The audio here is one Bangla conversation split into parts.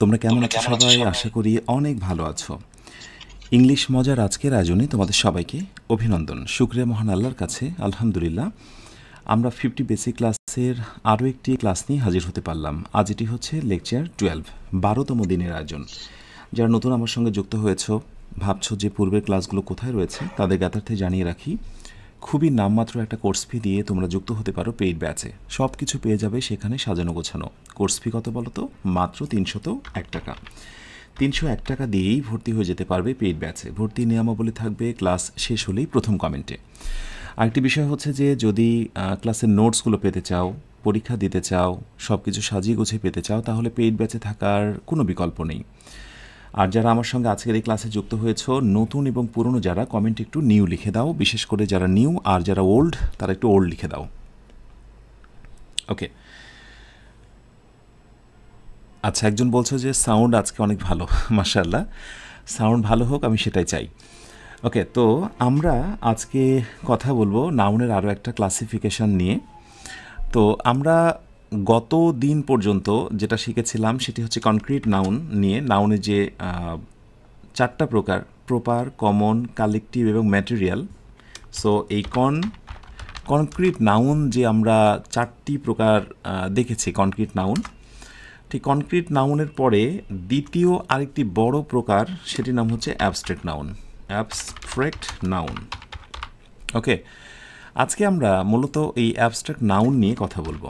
তোমরা কেমন আছো সবাই? আশা করি অনেক ভালো আছো। ইংলিশ মজার আজকের আয়োজনে তোমাদের সবাইকে অভিনন্দন। শুকরিয়া মহান আল্লাহর কাছে, আলহামদুলিল্লাহ আমরা 50 বেসিক ক্লাসের আরও একটি ক্লাস নিয়ে হাজির হতে পারলাম। আজ এটি হচ্ছে লেকচার 12, 12তম দিনের আয়োজন। যারা নতুন আমার সঙ্গে যুক্ত হয়েছ, ভাবছো যে পূর্বের ক্লাসগুলো কোথায় রয়েছে, তাদের জ্ঞাতার্থে জানিয়ে রাখি, খুবই নামমাত্র একটা কোর্স ফি দিয়ে তোমরা যুক্ত হতে পারো পেইড ব্যাচে। সব কিছু পেয়ে যাবে সেখানে সাজানো গোছানো। কোর্স ফি কত বলো তো? মাত্র 301 টাকা। 301 টাকা দিয়েই ভর্তি হয়ে যেতে পারবে পেইড ব্যাচে। ভর্তি নিয়মাবলী থাকবে ক্লাস শেষ হলেই প্রথম কমেন্টে। আরেকটি বিষয় হচ্ছে যে যদি ক্লাসের নোটসগুলো পেতে চাও, পরীক্ষা দিতে চাও, সব কিছু সাজিয়ে গুছিয়ে পেতে চাও, তাহলে পেইড ব্যাচে থাকার কোনো বিকল্প নেই। আর যারা আমার সঙ্গে আজকের এই ক্লাসে যুক্ত হয়েছ, নতুন এবং পুরনো যারা, কমেন্ট একটু নিউ লিখে দাও। বিশেষ করে যারা নিউ আর যারা ওল্ড, তারা একটু ওল্ড লিখে দাও। ওকে, আচ্ছা, একজন বলছো যে সাউন্ড আজকে অনেক ভালো। মাশাআল্লাহ, সাউন্ড ভালো হোক, আমি সেটাই চাই। ওকে, তো আমরা আজকে কথা বলবো নাউনের আরও একটা ক্লাসিফিকেশন নিয়ে। তো আমরা গত দিন পর্যন্ত যেটা শিখেছিলাম সেটি হচ্ছে কনক্রিট নাউন নিয়ে। নাউনের যে 4টা প্রকার, প্রপার, কমন, কালেকটিভ এবং ম্যাটেরিয়াল। সো এই কনক্রিট নাউন যে আমরা 4টি প্রকার দেখেছি কনক্রিট নাউন, ঠিক কনক্রিট নাউনের পরে দ্বিতীয় আরেকটি বড় প্রকার, সেটির নাম হচ্ছে abstract noun. Abstract noun. Okay, আজকে আমরা মূলত এই অ্যাবস্ট্রাক্ট নাউন নিয়ে কথা বলবো।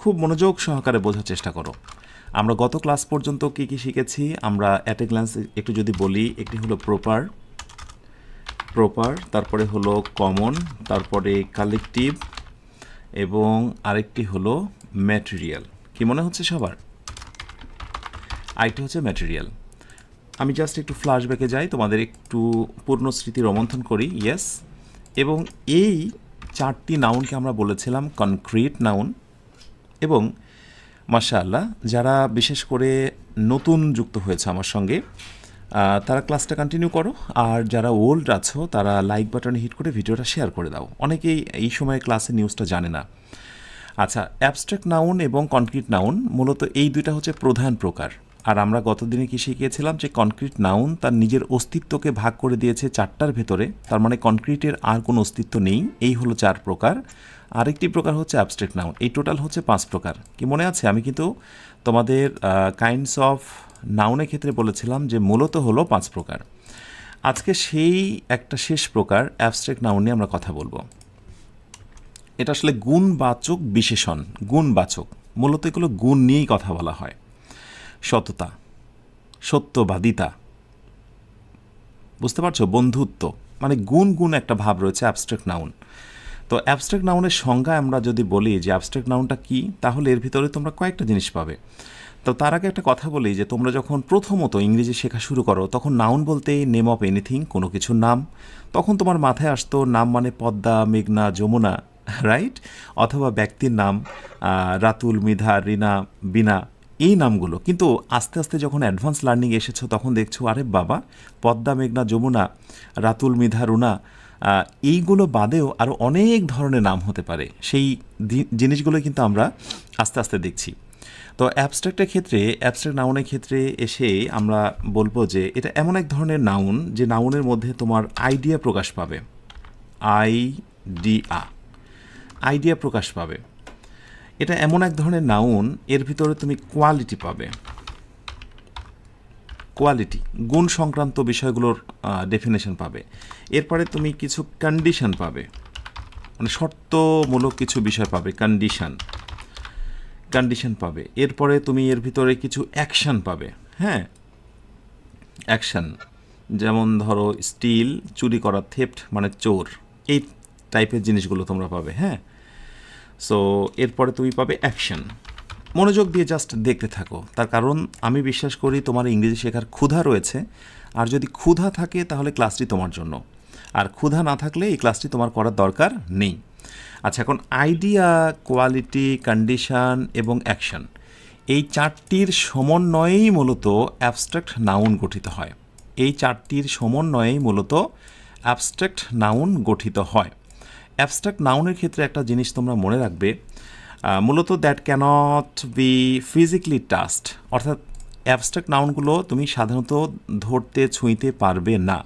খুব মনোযোগ সহকারে বোঝার চেষ্টা করো। আমরা গত ক্লাস পর্যন্ত কী কী শিখেছি আমরা অ্যাট এ গ্ল্যান্স একটু যদি বলি, একটি হলো প্রপার, তারপরে হলো কমন, তারপরে কালেকটিভ এবং আরেকটি হলো ম্যাটেরিয়াল। কি মনে হচ্ছে সবার? আরেকটি হচ্ছে ম্যাটেরিয়াল। আমি জাস্ট একটু ফ্ল্যাশব্যাকে যাই, তোমাদের একটু পূর্ণ স্মৃতি রোমন্থন করি। ইয়েস, এবং এই 4টি নাউনকে আমরা বলেছিলাম কনক্রিট নাউন। এবং মাশাআল্লাহ, যারা বিশেষ করে নতুন যুক্ত হয়েছে আমার সঙ্গে, তারা ক্লাসটা কন্টিনিউ করো। আর যারা ওল্ড আছো তারা লাইক বাটনে হিট করে ভিডিওটা শেয়ার করে দাও। অনেকেই এই সময়ে ক্লাসের নিউজটা জানে না। আচ্ছা, অ্যাবস্ট্রাক্ট নাউন এবং কনক্রিট নাউন মূলত এই দুইটা হচ্ছে প্রধান প্রকার। আর আমরা গতদিনে কি শিখিয়েছিলাম যে কনক্রিট নাউন তার নিজের অস্তিত্বকে ভাগ করে দিয়েছে 4টার ভেতরে। তার মানে কনক্রিটের আর কোনো অস্তিত্ব নেই। এই হলো 4 প্রকার। আরেকটি প্রকার হচ্ছে অ্যাবস্ট্রাক্ট নাউন। এই টোটাল হচ্ছে 5 প্রকার। কি মনে আছে? আমি কিন্তু তোমাদের কাইন্ডস অফ নাউনের ক্ষেত্রে বলেছিলাম যে মূলত হলো 5 প্রকার। আজকে সেই একটা শেষ প্রকার অ্যাবস্ট্রাক্ট নাউন নিয়ে আমরা কথা বলবো। এটা আসলে গুণবাচক বিশেষণ। গুণবাচক, মূলত এগুলো গুণ নিয়েই কথা বলা হয়। সততা, সত্যবাদিতা, বুঝতে পারছো? বন্ধুত্ব, মানে গুণ একটা ভাব রয়েছে অ্যাবস্ট্রাক্ট নাউন। তো অ্যাবস্ট্রাক্ট নাউনের সংজ্ঞা আমরা যদি বলি যে অ্যাবস্ট্রাক্ট নাউনটা কী, তাহলে এর ভিতরে তোমরা কয়েকটা জিনিস পাবে। তো তার আগে একটা কথা বলি যে তোমরা যখন প্রথমত ইংরেজি শেখা শুরু করো, তখন নাউন বলতে নেম অফ এনিথিং, কোনো কিছুর নাম। তখন তোমার মাথায় আসতো নাম মানে পদ্মা, মেঘনা, যমুনা, রাইট? অথবা ব্যক্তির নাম, রাতুল, মৃধা, রিনা, বিনা, এই নামগুলো। কিন্তু আস্তে আস্তে যখন অ্যাডভান্স লার্নিং এসেছো, তখন দেখছো আরে বাবা, পদ্মা, মেঘনা, যমুনা, রাতুল, মৃধা, রুনা, এইগুলো বাদেও আরও অনেক ধরনের নাম হতে পারে। সেই জিনিসগুলো কিন্তু আমরা আস্তে আস্তে দেখছি। তো অ্যাবস্ট্রাক্টের ক্ষেত্রে, অ্যাবস্ট্রাক্ট নাউনের ক্ষেত্রে এসে আমরা বলবো যে এটা এমন এক ধরনের নাউন যে নাউনের মধ্যে তোমার আইডিয়া প্রকাশ পাবে। আইডিয়া প্রকাশ পাবে। এটা এমন এক ধরনের নাউন, এর ভিতরে তুমি কোয়ালিটি পাবে। কোয়ালিটি, গুণ সংক্রান্ত বিষয়গুলোর ডেফিনেশন পাবে। এরপরে তুমি কিছু কন্ডিশন পাবে, মানে শর্তমূলক কিছু বিষয় পাবে, কন্ডিশন পাবে। এরপরে তুমি এর ভিতরে কিছু অ্যাকশান পাবে। হ্যাঁ, অ্যাকশান, যেমন ধরো স্টিল, চুরি করা, থেফট মানে চোর, এই টাইপের জিনিসগুলো তোমরা পাবে। হ্যাঁ, সো এরপরে তুমি পাবে অ্যাকশান। মনোযোগ দিয়ে জাস্ট দেখতে থাকো, তার কারণ আমি বিশ্বাস করি তোমার ইংরেজি শেখার ক্ষুধা রয়েছে। আর যদি ক্ষুধা থাকে তাহলে ক্লাসটি তোমার জন্য, আর ক্ষুধা না থাকলে এই ক্লাসটি তোমার করার দরকার নেই। আচ্ছা, এখন আইডিয়া, কোয়ালিটি, কন্ডিশন এবং অ্যাকশন, এই 4টির সমন্বয়েই মূলত অ্যাবস্ট্রাক্ট নাউন গঠিত হয়। এই 4টির সমন্বয়েই মূলত অ্যাবস্ট্রাক্ট নাউন গঠিত হয়। অ্যাবস্ট্রাক্ট নাউনের ক্ষেত্রে একটা জিনিস তোমরা মনে রাখবে, মূলত that cannot be physically touched, অর্থাৎ অ্যাবস্ট্রাক্ট নাউনগুলো তুমি সাধারণত ধরতে ছুঁইতে পারবে না।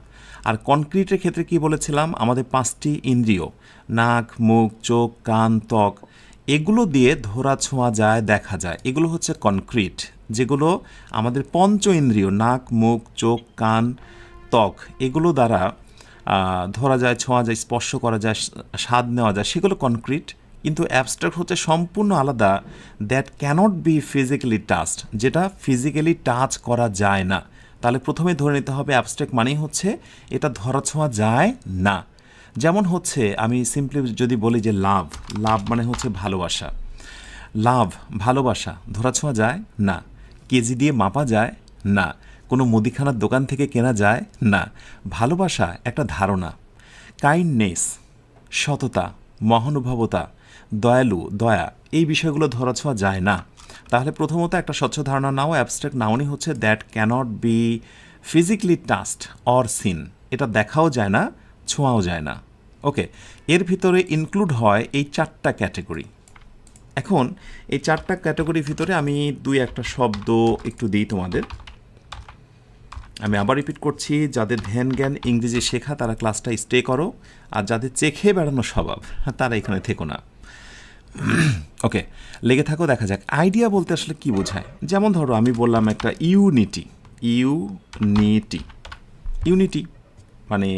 আর কনক্রিটের ক্ষেত্রে কি বলেছিলাম, আমাদের 5টি ইন্দ্রিয় নাক, মুখ, চোখ, কান, ত্বক এগুলো দিয়ে ধরা ছোঁয়া যায়, দেখা যায়, এগুলো হচ্ছে কনক্রিট। যেগুলো আমাদের পঞ্চ ইন্দ্রিয় নাক, মুখ, চোখ, কান, ত্বক এগুলো দ্বারা ধরা যায়, ছোঁয়া যায়, স্পর্শ করা যায়, স্বাদ নেওয়া যায়, সেগুলো কনক্রিট। কিন্তু অ্যাবস্ট্রাক্ট হচ্ছে সম্পূর্ণ আলাদা, that cannot be physically touched, যেটা ফিজিক্যালি টাচ করা যায় না। তাহলে প্রথমে ধরে নিতে হবে অ্যাবস্ট্রাক্ট মানেই হচ্ছে এটা ধরা ছোঁয়া যায় না। যেমন হচ্ছে আমি সিম্পলি যদি বলি যে লাভ, লাভ মানে হচ্ছে ভালোবাসা। লাভ ভালোবাসা ধরা ছোঁয়া যায় না, কেজি দিয়ে মাপা যায় না, কোনো মুদিখানার দোকান থেকে কেনা যায় না। ভালোবাসা একটা ধারণা। কাইন্ডনেস সততা, মহানুভবতা, দয়ালু, দয়া, এই বিষয়গুলো ধরা ছোঁয়া যায় না। তাহলে প্রথমত একটা স্বচ্ছ ধারণা নাও, অ্যাবস্ট্রাক্ট নাউনই হচ্ছে that cannot be physically touched or seen, এটা দেখাও যায় না, ছোঁয়াও যায় না। ওকে, এর ভিতরে ইনক্লুড হয় এই 4টা ক্যাটেগরি। এখন এই 4টা ক্যাটেগরির ভিতরে আমি 2-1টা শব্দ একটু দিই তোমাদের। আমি আবার রিপিট করছি, যাদের ধ্যান জ্ঞান ইংরেজি শেখা তারা ক্লাসটা স্টে করো, আর যাদের চেখে বেড়ানো স্বভাব তারা এখানে থেকো না। ওকে, লেগে থাকো, দেখা যাক আইডিয়া বলতে আসলে কি বোঝায়। যেমন ধরো আমি বললাম একটা ইউনিটি, ইউনিটি, ইউনিটি মানে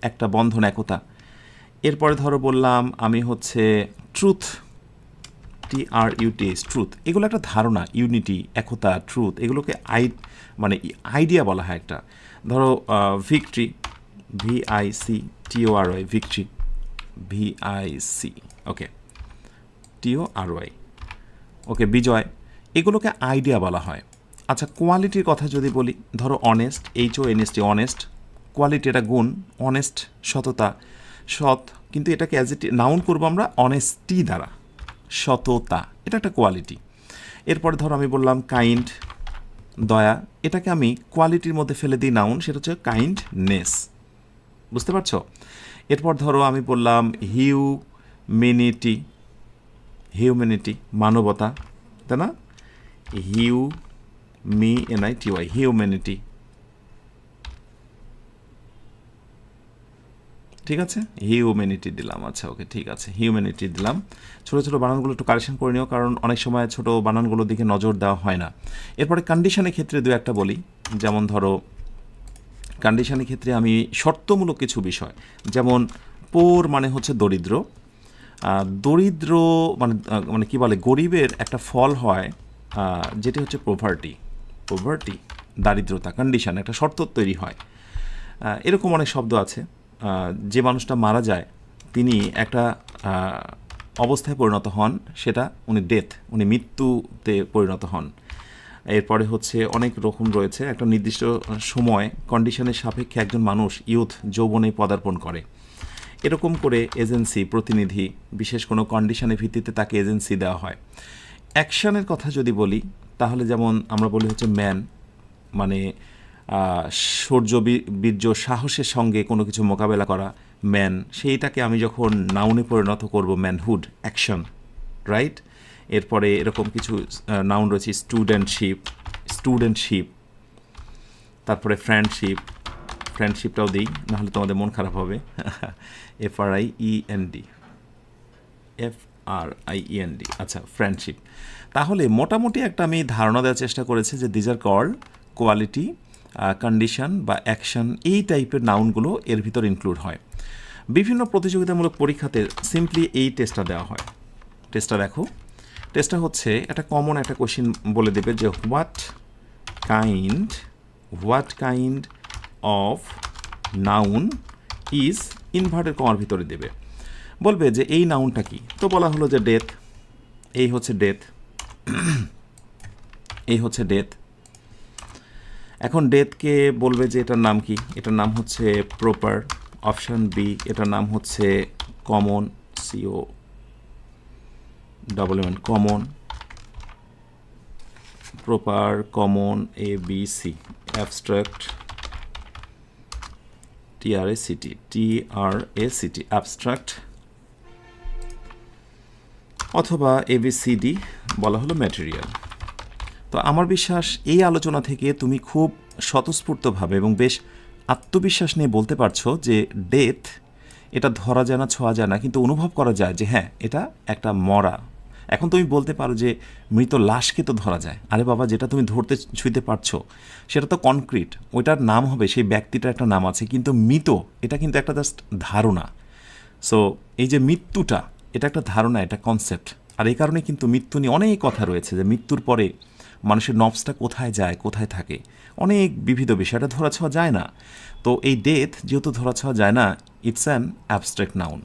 একটা বন্ধন, একতা। এরপরে ধরো বললাম আমি হচ্ছে ট্রুথ, TRUTH, ট্রুথ, এগুলো একটা ধারণা, ইউনিটি, একতা, ট্রুথ, এগুলোকে মানে আইডিয়া বলা হয় একটা। ধরো ভিক্টরি, VICTORY, ভিক্টরি, VIC, ওকে, TORY, ওকে, বিজয়, এগুলোকে আইডিয়া বলা হয়। আচ্ছা, কোয়ালিটির কথা যদি বলি, ধরো অনেস্ট, HONEST, অনেস্ট, কোয়ালিটি এটা গুণ, অনেস্ট সততা, সৎ, কিন্তু এটাকে অ্যাজ ইট নাউন করবো আমরা অনেস্টি দ্বারা, সততা, এটা একটা কোয়ালিটি। এরপরে ধরো আমি বললাম কাইন্ড, দয়া, এটাকে আমি কোয়ালিটির মধ্যে ফেলে দিই নাউন, সেটা হচ্ছে কাইন্ডনেস, বুঝতে পারছো? এরপর ধরো আমি বললাম হিউম্যানিটি, হিউম্যানিটি মানবতা, তাই না? HUMANITY, হিউম্যানিটি, ঠিক আছে, হিউম্যানিটি দিলাম। আচ্ছা, ওকে, ঠিক আছে, হিউম্যানিটি দিলাম। ছোটো ছোটো বানানগুলো একটু কারেকশন করে নিও, কারণ অনেক সময় ছোটো বানানগুলোর দিকে নজর দেওয়া হয় না। এরপরে কন্ডিশনের ক্ষেত্রে 2-1টা বলি। যেমন ধরো কন্ডিশনের ক্ষেত্রে আমি শর্তমূলক কিছু বিষয়, যেমন পোর মানে হচ্ছে দরিদ্র, দরিদ্র মানে মানে কী বলে, গরিবের একটা ফল হয় যেটি হচ্ছে প্রভার্টি, প্রভার্টি দারিদ্রতা, কন্ডিশন একটা শর্ত তৈরি হয়। এরকম অনেক শব্দ আছে। যে মানুষটা মারা যায় তিনি একটা অবস্থায় পরিণত হন, সেটা উনি ডেথ, উনি মৃত্যুতে পরিণত হন। এরপরে হচ্ছে অনেক রকম রয়েছে, একটা নির্দিষ্ট সময় কন্ডিশনের সাপেক্ষে একজন মানুষ ইয়ুথ, যৌবনে পদার্পণ করে। এরকম করে এজেন্সি, প্রতিনিধি, বিশেষ কোনো কন্ডিশনের ভিত্তিতে তাকে এজেন্সি দেওয়া হয়। অ্যাকশানের কথা যদি বলি, তাহলে যেমন আমরা বলি হচ্ছে ম্যান, মানে শৌর্য, বীর্য, সাহসের সঙ্গে কোনো কিছু মোকাবেলা করা, ম্যান, সেইটাকে আমি যখন নাউনে পরিণত করব, ম্যানহুড, অ্যাকশন, রাইট? এরপরে এরকম কিছু নাউন রয়েছে, স্টুডেন্টশিপ, স্টুডেন্টশিপ, তারপরে ফ্রেন্ডশিপ, ফ্রেন্ডশিপটাও দিই, নাহলে তোমাদের মন খারাপ হবে। FRIEND, FRIEND, আচ্ছা, ফ্রেন্ডশিপ। তাহলে মোটামুটি একটা আমি ধারণা দেওয়ার চেষ্টা করেছি যে these are called quality, condition বা অ্যাকশন, এই টাইপের নাউনগুলো এর ভিতর ইনক্লুড হয়। বিভিন্ন প্রতিযোগিতামূলক পরীক্ষাতে সিম্পলি এই টেস্টটা দেওয়া হয়। টেস্টটা দেখো, টেস্টটা হচ্ছে একটা কমন একটা কোয়েশ্চেন বলে দেবে যে what kind of noun is, inverted কমার ভিতরে দেবে, বলবে যে এই নাউনটা কি। তো বলা হলো যে ডেথ, এই হচ্ছে ডেথ, এই হচ্ছে ডেথ। এখন ডেথকে বলবে যে এটার নাম কি, এটার নাম হচ্ছে প্রপার, অপশান বি, এটার নাম হচ্ছে common, COMMON, common, proper, common, ABC, abstract, TRACT, abstract, অথবা ABCD বলা হলো ম্যাটেরিয়াল। তো আমার বিশ্বাস এই আলোচনা থেকে তুমি খুব স্বতঃস্ফূর্তভাবে এবং বেশ আত্মবিশ্বাস নিয়ে বলতে পারছো যে ডেথ এটা ধরা যায় না, ছোঁয়া যায় না, কিন্তু অনুভব করা যায় যে হ্যাঁ এটা একটা মরা। এখন তুমি বলতে পারো যে মৃত লাশকে তো ধরা যায়। আরে বাবা, যেটা তুমি ধরতে ছুঁইতে পারছো সেটা তো কনক্রিট, ওইটার নাম হবে, সেই ব্যক্তিটার একটা নাম আছে। কিন্তু মৃত এটা কিন্তু একটা জাস্ট ধারণা। সো এই যে মৃত্যুটা, এটা একটা ধারণা, এটা কনসেপ্ট। আর এই কারণে কিন্তু মৃত্যু নিয়ে অনেক কথা রয়েছে, যে মৃত্যুর পরে মানুষের নবসটা কোথায় যায়, কোথায় থাকে, অনেক বিবিধ বিষয়, এটা ধরা ছোঁয়া যায় না। তো এই ডেথ যেহেতু ধরা ছোঁয়া যায় না, it's an abstract noun,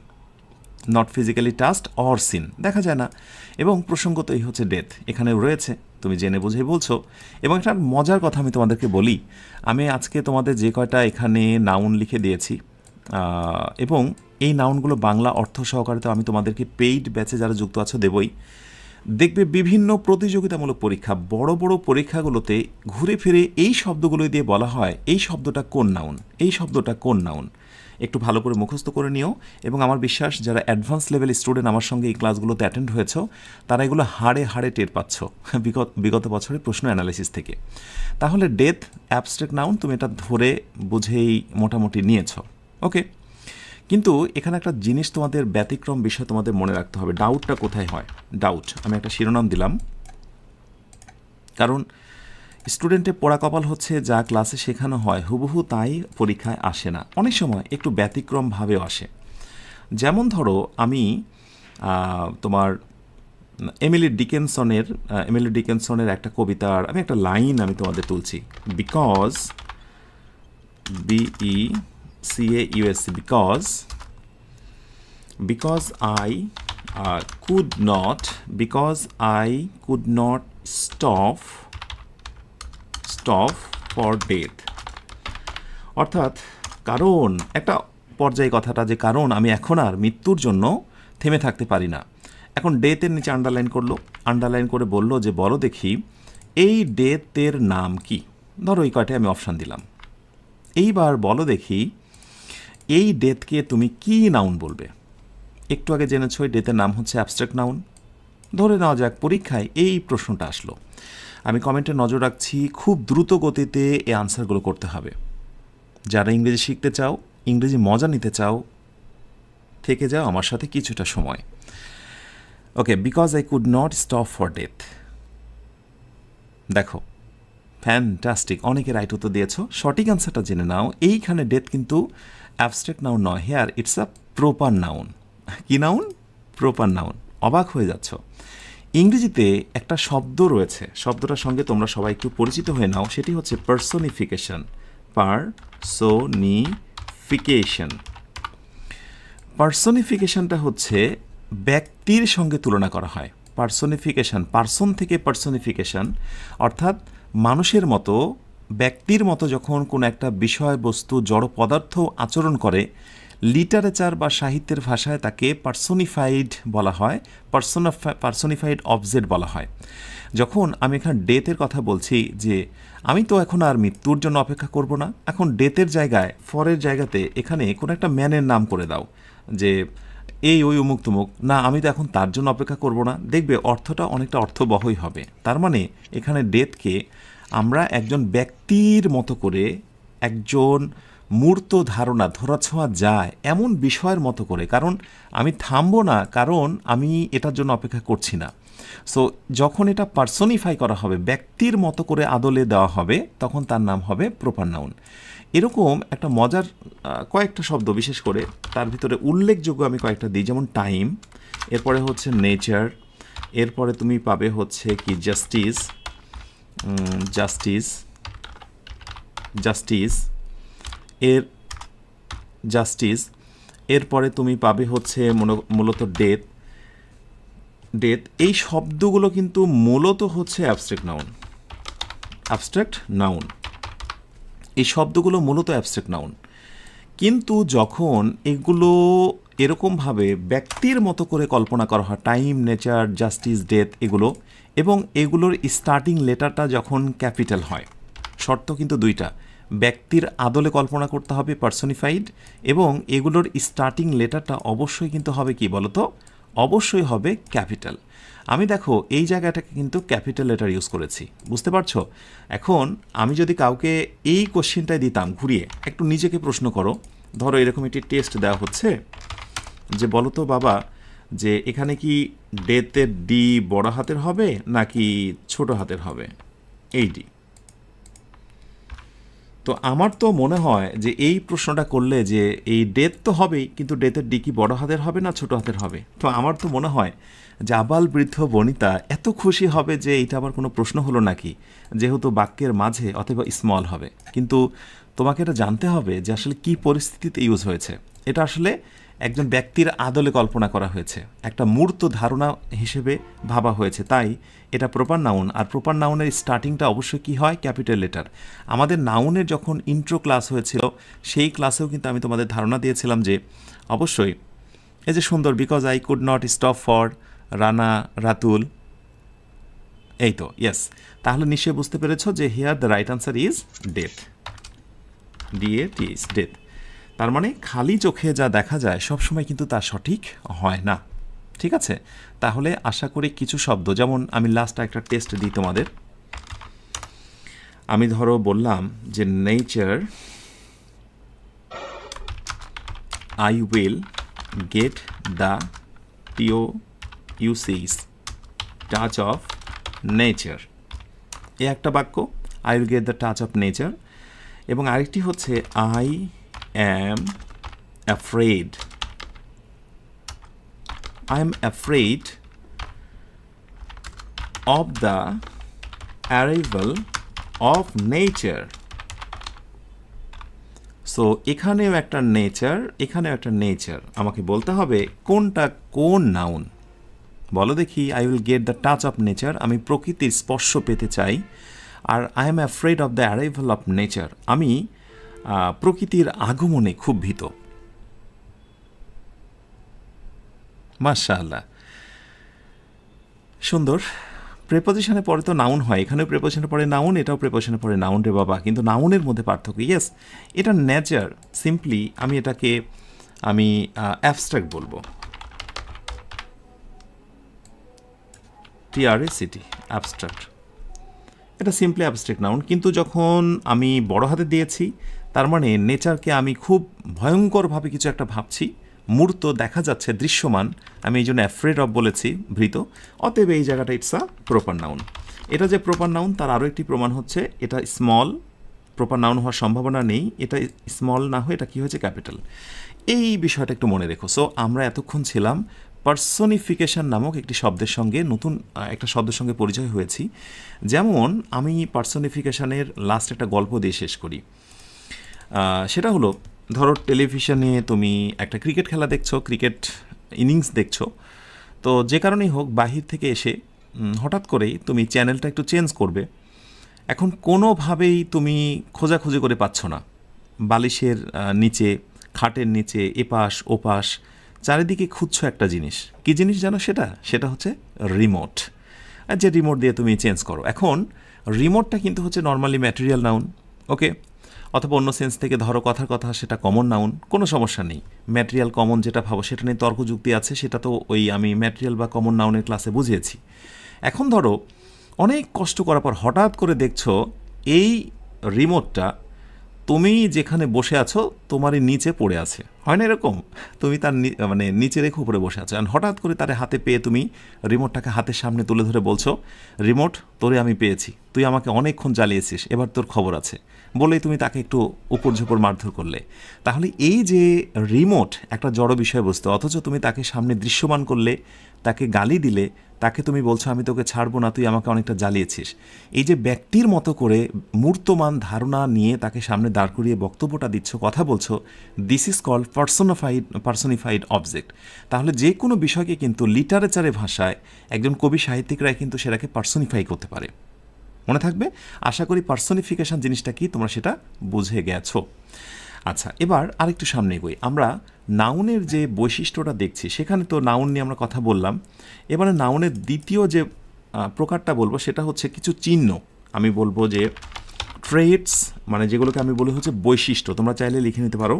not physically touched or seen, দেখা যায় না। এবং প্রসঙ্গত এই হচ্ছে ডেথ এখানে রয়েছে, তুমি জেনে বুঝেই বলছো। এবং একটা মজার কথা আমি তোমাদেরকে বলি, আমি আজকে তোমাদের যে কয়টা এখানে নাউন লিখে দিয়েছি, এবং এই নাউনগুলো বাংলা অর্থ সহকারে তো আমি তোমাদেরকে পেইড ব্যাচে যারা যুক্ত আছো দেবই। দেখবে বিভিন্ন প্রতিযোগিতামূলক পরীক্ষা, বড় বড় পরীক্ষাগুলোতে ঘুরে ফিরে এই শব্দগুলো দিয়ে বলা হয় এই শব্দটা কোন নাউন, এই শব্দটা কোন নাউন। একটু ভালো করে মুখস্থ করে নিও। এবং আমার বিশ্বাস যারা অ্যাডভান্স লেভেল স্টুডেন্ট আমার সঙ্গে এই ক্লাসগুলোতে অ্যাটেন্ড হয়েছ, তারা এগুলো হাড়ে হাড়ে টের পাচ্ছ বিগত বছরের প্রশ্ন অ্যানালিসিস থেকে। তাহলে ডেথ অ্যাবস্ট্রাক্ট নাউন, তুমি এটা ধরে বুঝেই মোটামুটি নিয়েছ। ওকে, কিন্তু এখানে একটা জিনিস তোমাদের ব্যতিক্রম বিষয় তোমাদের মনে রাখতে হবে। ডাউটটা কোথায় হয়? ডাউট আমি একটা শিরোনাম দিলাম, কারণ স্টুডেন্টের পোড়া কপাল হচ্ছে যা ক্লাসে শেখানো হয় হুবহু তাই পরীক্ষায় আসে না, অনেক সময় একটু ব্যতিক্রমভাবেও আসে। যেমন ধরো আমি তোমার এমিলি ডিকেনসনের একটা কবিতার আমি একটা লাইন আমি তোমাদের তুলছি। Because BECAUS, because I could not stop for death, অর্থাৎ কারণ একটা পর্যায়ে কথাটা, যে কারণ আমি এখন আর মৃত্যুর জন্য থেমে থাকতে পারি না। এখন ডেথের নিচে আন্ডারলাইন করে বলল যে বলো দেখি এই ডেথের নাম কি। ধরো এই কয়টায় আমি অপশান দিলাম। এইবার বলো দেখি এই ডেথকে তুমি কি নাউন বলবে। একটু আগে জেনেছ এই ডেথের নাম হচ্ছে অ্যাবস্ট্রাক্ট নাউন। ধরে নেওয়া যাক পরীক্ষায় এই প্রশ্নটা আসলো, আমি কমেন্টে নজর রাখছি, খুব দ্রুত গতিতে এই আনসারগুলো করতে হবে। যারা ইংরেজি শিখতে চাও, ইংরেজি মজা নিতে চাও, থেকে যাও আমার সাথে কিছুটা সময়। Okay, because I could not stop for death. দেখো ফ্যান্টাস্টিক, অনেকে রাইট উত্তর দিয়েছ। সঠিক অ্যান্সারটা জেনে নাও, এইখানে ডেথ কিন্তু অ্যাবস্ট্রাক্ট নাউন নয়, here it's a proper noun. কি নাউন? Proper noun. অবাক হয়ে যাচ্ছ। ইংরেজিতে একটা শব্দ রয়েছে, শব্দটার সঙ্গে তোমরা সবাই একটু পরিচিত হয়ে নাও, সেটি হচ্ছে পার্সোনিফিকেশন। পার্সোনিফিকেশনটা হচ্ছে ব্যক্তির সঙ্গে তুলনা করা হয়। পার্সোনিফিকেশন, পার্সন থেকে পার্সোনিফিকেশন, অর্থাৎ মানুষের মতো, ব্যক্তির মতো যখন কোনো একটা বিষয়বস্তু জড় পদার্থ আচরণ করে, লিটারেচার বা সাহিত্যের ভাষায় তাকে পার্সোনিফাইড বলা হয়, পার্সোনিফাইড অবজেক্ট বলা হয়। যখন আমি এখানে ডেথের কথা বলছি, যে আমি তো এখন আর মৃত্যুর জন্য অপেক্ষা করব না, এখন ডেথের জায়গায়, ফরের জায়গাতে এখানে কোনো একটা ম্যানের নাম করে দাও, যে এই ওই অমুক তুমুক, না আমি তো এখন তার জন্য অপেক্ষা করব না, দেখবে অর্থটা অনেকটা অর্থবহই হবে। তার মানে এখানে ডেথকে আমরা একজন ব্যক্তির মতো করে, একজন মূর্ত ধারণা, ধরাছোঁয়া যায় এমন বিষয়ের মতো করে, কারণ আমি থামবো না, কারণ আমি এটার জন্য অপেক্ষা করছি না। সো যখন এটা পার্সোনিফাই করা হবে, ব্যক্তির মতো করে আদলে দেওয়া হবে, তখন তার নাম হবে প্রপার নাউন। এরকম একটা মজার কয়েকটা শব্দ, বিশেষ করে তার ভিতরে উল্লেখযোগ্য আমি কয়েকটা দিই, যেমন টাইম, এরপরে হচ্ছে নেচার, এরপরে তুমি পাবে হচ্ছে কি জাস্টিস, এরপরে তুমি পাবে হচ্ছে মূলত ডেথ। এই শব্দগুলো কিন্তু মূলত হচ্ছে অ্যাবস্ট্রাক্ট নাউন। এই শব্দগুলো মূলত অ্যাবস্ট্রাক্ট নাউন, কিন্তু যখন এগুলো এরকমভাবে ব্যক্তির মতো করে কল্পনা করা হয়, টাইম, নেচার, জাস্টিস, ডেথ এগুলো, এবং এগুলোর স্টার্টিং লেটারটা যখন ক্যাপিটাল হয়, শর্ত কিন্তু দুইটা, ব্যক্তির আদলে কল্পনা করতে হবে পার্সোনিফাইড, এবং এগুলোর স্টার্টিং লেটারটা অবশ্যই কিন্তু হবে কি বলতো, অবশ্যই হবে ক্যাপিটাল। আমি দেখো এই জায়গাটাকে কিন্তু ক্যাপিটাল লেটার ইউজ করেছি, বুঝতে পারছো? এখন আমি যদি কাউকে এই কোশ্চেনটাই দিতাম ঘুরিয়ে, একটু নিজেকে প্রশ্ন করো, ধরো এরকম একটি টেস্ট দেওয়া হচ্ছে যে বলো তো বাবা যে এখানে কি ডেতের ডি বড় হাতের হবে নাকি ছোট হাতের হবে, এই ডি। তো আমার তো মনে হয় যে এই প্রশ্নটা করলে যে এই ডেথ তো হবেই, কিন্তু ডেথের ডি কি বড় হাতের হবে না ছোট হাতের হবে? তো আমার তো মনে হয় যে আবাল বৃদ্ধ বনিতা এত খুশি হবে যে এটা আবার কোনো প্রশ্ন হলো নাকি, যেহেতু বাক্যের মাঝে অথবা স্মল হবে। কিন্তু তোমাকে এটা জানতে হবে যে আসলে কি পরিস্থিতিতে ইউজ হয়েছে। এটা আসলে একজন ব্যক্তির আদলে কল্পনা করা হয়েছে, একটা মূর্ত ধারণা হিসেবে ভাবা হয়েছে, তাই এটা প্রপার নাউন। আর প্রপার নাউনের স্টার্টিংটা অবশ্যই কী হয়? Capital letter. আমাদের নাউনের যখন ইন্ট্রো ক্লাস হয়েছিল সেই ক্লাসেও কিন্তু আমি তোমাদের ধারণা দিয়েছিলাম যে অবশ্যই এই যে সুন্দর, because I could not stop for Rana Ratul, এই তো ইয়েস। তাহলে নিশ্চয়ই বুঝতে পেরেছ যে here the right answer is death, DATH, death. তার মানে খালি চোখে যা দেখা যায় সবসময় কিন্তু তা সঠিক হয় না, ঠিক আছে? তাহলে আশা করি কিছু শব্দ, যেমন আমি লাস্ট একটা টেস্ট দিই তোমাদের। আমি ধরো বললাম যে nature, I will get the TOUCs touch of nature, এ একটা বাক্য, I will get the touch of nature. এবং আরেকটি হচ্ছে I am afraid, I am afraid of the arrival of nature. So এখানেও একটা নেচার, এখানেও একটা নেচার। আমাকে বলতে হবে কোনটা কোন নাউন, বলো দেখি। I will get the touch of nature, আমি প্রকৃতির স্পর্শ পেতে চাই। আর I am afraid of the arrival of nature, আমি প্রকৃতির আগমনে খুব ভীত। মাশাআল্লাহ, সুন্দর। প্রেপোজিশনে পরে তো নাউন হয়, এখানেও প্রেপোজিশনে পরে নাউন, এটাও প্রেপোজিশনে পরে নাউন রে বাবা, কিন্তু নাউনের মধ্যে পার্থক্য। ইয়েস, এটা নেচার, সিম্পলি আমি এটাকে অ্যাবস্ট্রাক্ট বলবো, TRACT, অ্যাবস্ট্রাক্ট। এটা সিম্পলি অ্যাবস্ট্রাক্ট নাউন। কিন্তু যখন আমি বড় হাতে দিয়েছি, তার মানে নেচারকে আমি খুব ভয়ঙ্করভাবে কিছু একটা ভাবছি, মূর্ত দেখা যাচ্ছে, দৃশ্যমান, আমি এই জন্য অ্যাফ্রেড অফ বলেছি, ভীত। অতএব এই জায়গাটা ইটস আ প্রপার নাউন। এটা যে প্রপার নাউন তার আরও একটি প্রমাণ হচ্ছে এটা স্মল, প্রপার নাউন হওয়ার সম্ভাবনা নেই, এটা স্মল না হয়ে এটা কী হয়েছে? ক্যাপিটাল। এই বিষয়টা একটু মনে রেখো। সো আমরা এতক্ষণ ছিলাম পার্সোনিফিকেশন নামক একটি শব্দের সঙ্গে, নতুন একটা শব্দের সঙ্গে পরিচয় হয়েছি। যেমন আমি পার্সোনিফিকেশনের লাস্ট একটা গল্প দিয়ে শেষ করি। সেটা হলো, ধরো টেলিভিশনে তুমি একটা ক্রিকেট খেলা দেখছো, ক্রিকেট ইনিংস দেখছো, তো যে কারণেই হোক বাহির থেকে এসে হঠাৎ করেই তুমি চ্যানেলটা একটু চেঞ্জ করবে। এখন কোনোভাবেই তুমি খোঁজাখুঁজি করে পাচ্ছ না, বালিশের নিচে, খাটের নিচে, এপাশ ওপাশ চারিদিকে খুঁজছো একটা জিনিস। কী জিনিস জানো সেটা? সেটা হচ্ছে রিমোট, যে রিমোট দিয়ে তুমি চেঞ্জ করো। এখন রিমোটটা কিন্তু হচ্ছে নর্মালি ম্যাটেরিয়াল নাউন, ওকে, অথবা অন্য সেন্স থেকে ধরো কথার কথা সেটা কমন নাউন, কোনো সমস্যা নেই। ম্যাটেরিয়াল কমন যেটা ভাবো সেটা নিয়ে তর্কযুক্তি আছে, সেটা তো ওই আমি ম্যাটেরিয়াল বা কমন নাউনের ক্লাসে বুঝিয়েছি। এখন ধরো অনেক কষ্ট করার পর হঠাৎ করে দেখছো এই রিমোটটা তুমি যেখানে বসে আছো তোমারই নিচে পড়ে আছে, হয় না এরকম? তুমি তার মানে নিচে রেখে উপরে বসে আছো, আর হঠাৎ করে তার হাতে পেয়ে তুমি রিমোটটাকে হাতের সামনে তুলে ধরে বলছো, রিমোট তোরে আমি পেয়েছি, তুই আমাকে অনেকক্ষণ জ্বালিয়েছিস, এবার তোর খবর আছে, বলেই তুমি তাকে একটু উপর ঝুপড় মারধর করলে। তাহলে এই যে রিমোট একটা জড় বিষয়বস্তু, অথচ তুমি তাকে সামনে দৃশ্যমান করলে, তাকে গালি দিলে, তাকে তুমি বলছো আমি তোকে ছাড়বো না, তুই আমাকে অনেকটা জ্বালিয়েছিস। এই যে ব্যক্তির মতো করে মূর্তমান ধারণা নিয়ে তাকে সামনে দাঁড় করিয়ে বক্তব্যটা দিচ্ছ, কথা বলছো, this is called personified object. তাহলে যে কোনো বিষয়কে কিন্তু লিটারেচারে ভাষায় একজন কবি সাহিত্যিকরাই কিন্তু সেটাকে পার্সোনিফাই করতে পারে। মনে থাকবে, আশা করি পার্সোনিফিকেশন জিনিসটা কি তোমরা সেটা বুঝে গেছো। আচ্ছা, এবার আরেকটু সামনে এগোই। আমরা নাউনের যে বৈশিষ্ট্যটা দেখছি, সেখানে তো নাউন নিয়ে আমরা কথা বললাম। এবারে নাউনের দ্বিতীয় যে প্রকারটা বলবো সেটা হচ্ছে কিছু চিহ্ন। আমি বলবো যে ট্রেটস, মানে যেগুলোকে আমি বলি হচ্ছে বৈশিষ্ট্য, তোমরা চাইলে লিখে নিতে পারো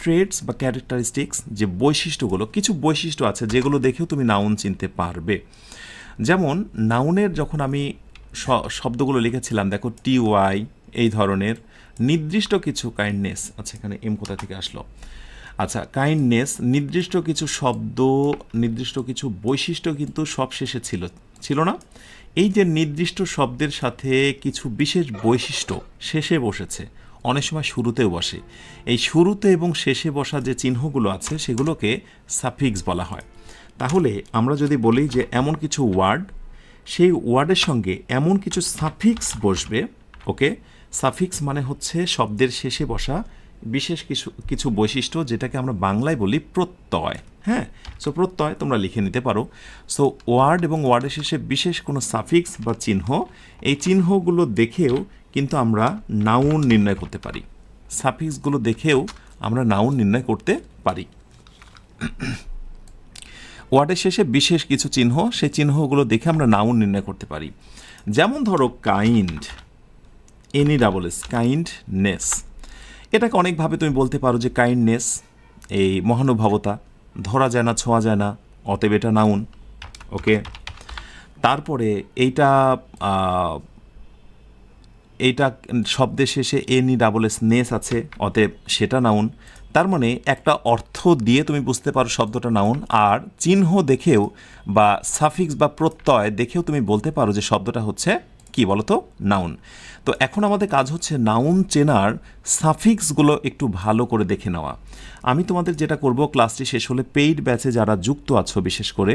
ট্রেডস বা ক্যারেক্টারিস্টিক্স, যে বৈশিষ্ট্যগুলো, কিছু বৈশিষ্ট্য আছে যেগুলো দেখেও তুমি নাউন চিনতে পারবে। যেমন নাউনের যখন আমি শব্দগুলো লিখেছিলাম, দেখো TY এই ধরনের নির্দিষ্ট কিছু কাইন্ডনেস, আচ্ছা এখানে এম কোথা থেকে আসলো, আচ্ছা কাইন্ডনেস, নির্দিষ্ট কিছু শব্দ, নির্দিষ্ট কিছু বৈশিষ্ট্য কিন্তু সব শেষে ছিল না? এই যে নির্দিষ্ট শব্দের সাথে কিছু বিশেষ বৈশিষ্ট্য শেষে বসেছে, অনেক সময় শুরুতেও বসে। এই শুরুতে এবং শেষে বসা যে চিহ্নগুলো আছে সেগুলোকে সাফিক্স বলা হয়। তাহলে আমরা যদি বলি যে এমন কিছু ওয়ার্ড, সেই ওয়ার্ডের সঙ্গে এমন কিছু সাফিক্স বসবে, ওকে, সাফিক্স মানে হচ্ছে শব্দের শেষে বসা বিশেষ কিছু বৈশিষ্ট্য, যেটাকে আমরা বাংলায় বলি প্রত্যয়। হ্যাঁ, সো প্রত্যয় তোমরা লিখে নিতে পারো। সো ওয়ার্ড এবং ওয়ার্ডের শেষে বিশেষ কোনো সাফিক্স বা চিহ্ন, এই চিহ্নগুলো দেখেও কিন্তু আমরা নাউন নির্ণয় করতে পারি। সাফিক্সগুলো দেখেও আমরা নাউন নির্ণয় করতে পারি। ওয়ার্ডের শেষে বিশেষ কিছু চিহ্ন, সেই চিহ্নগুলো দেখে আমরা নাউন নির্ণয় করতে পারি। যেমন ধরো কাইন্ড, NESS, কাইন্ডনেস, এটাকে অনেকভাবে তুমি বলতে পারো যে কাইন্ডনেস এই মহানুভবতা, ধরা যায় না, ছোঁয়া যায় না, অতএব এটা নাউন। ওকে, তারপরে এইটা শব্দের শেষে NESS, নেস আছে, অতএব সেটা নাউন। তার মানে একটা অর্থ দিয়ে তুমি বুঝতে পারো শব্দটা নাউন, আর চিহ্ন দেখেও বা সাফিক্স বা প্রত্যয় দেখেও তুমি বলতে পারো যে শব্দটা হচ্ছে কি বলতো, নাউন। তো এখন আমাদের কাজ হচ্ছে নাউন চেনার সাফিক্সগুলো একটু ভালো করে দেখে নেওয়া। আমি তোমাদের যেটা করব, ক্লাসটি শেষ হলে পেইড ব্যাচে যারা যুক্ত আছো, বিশেষ করে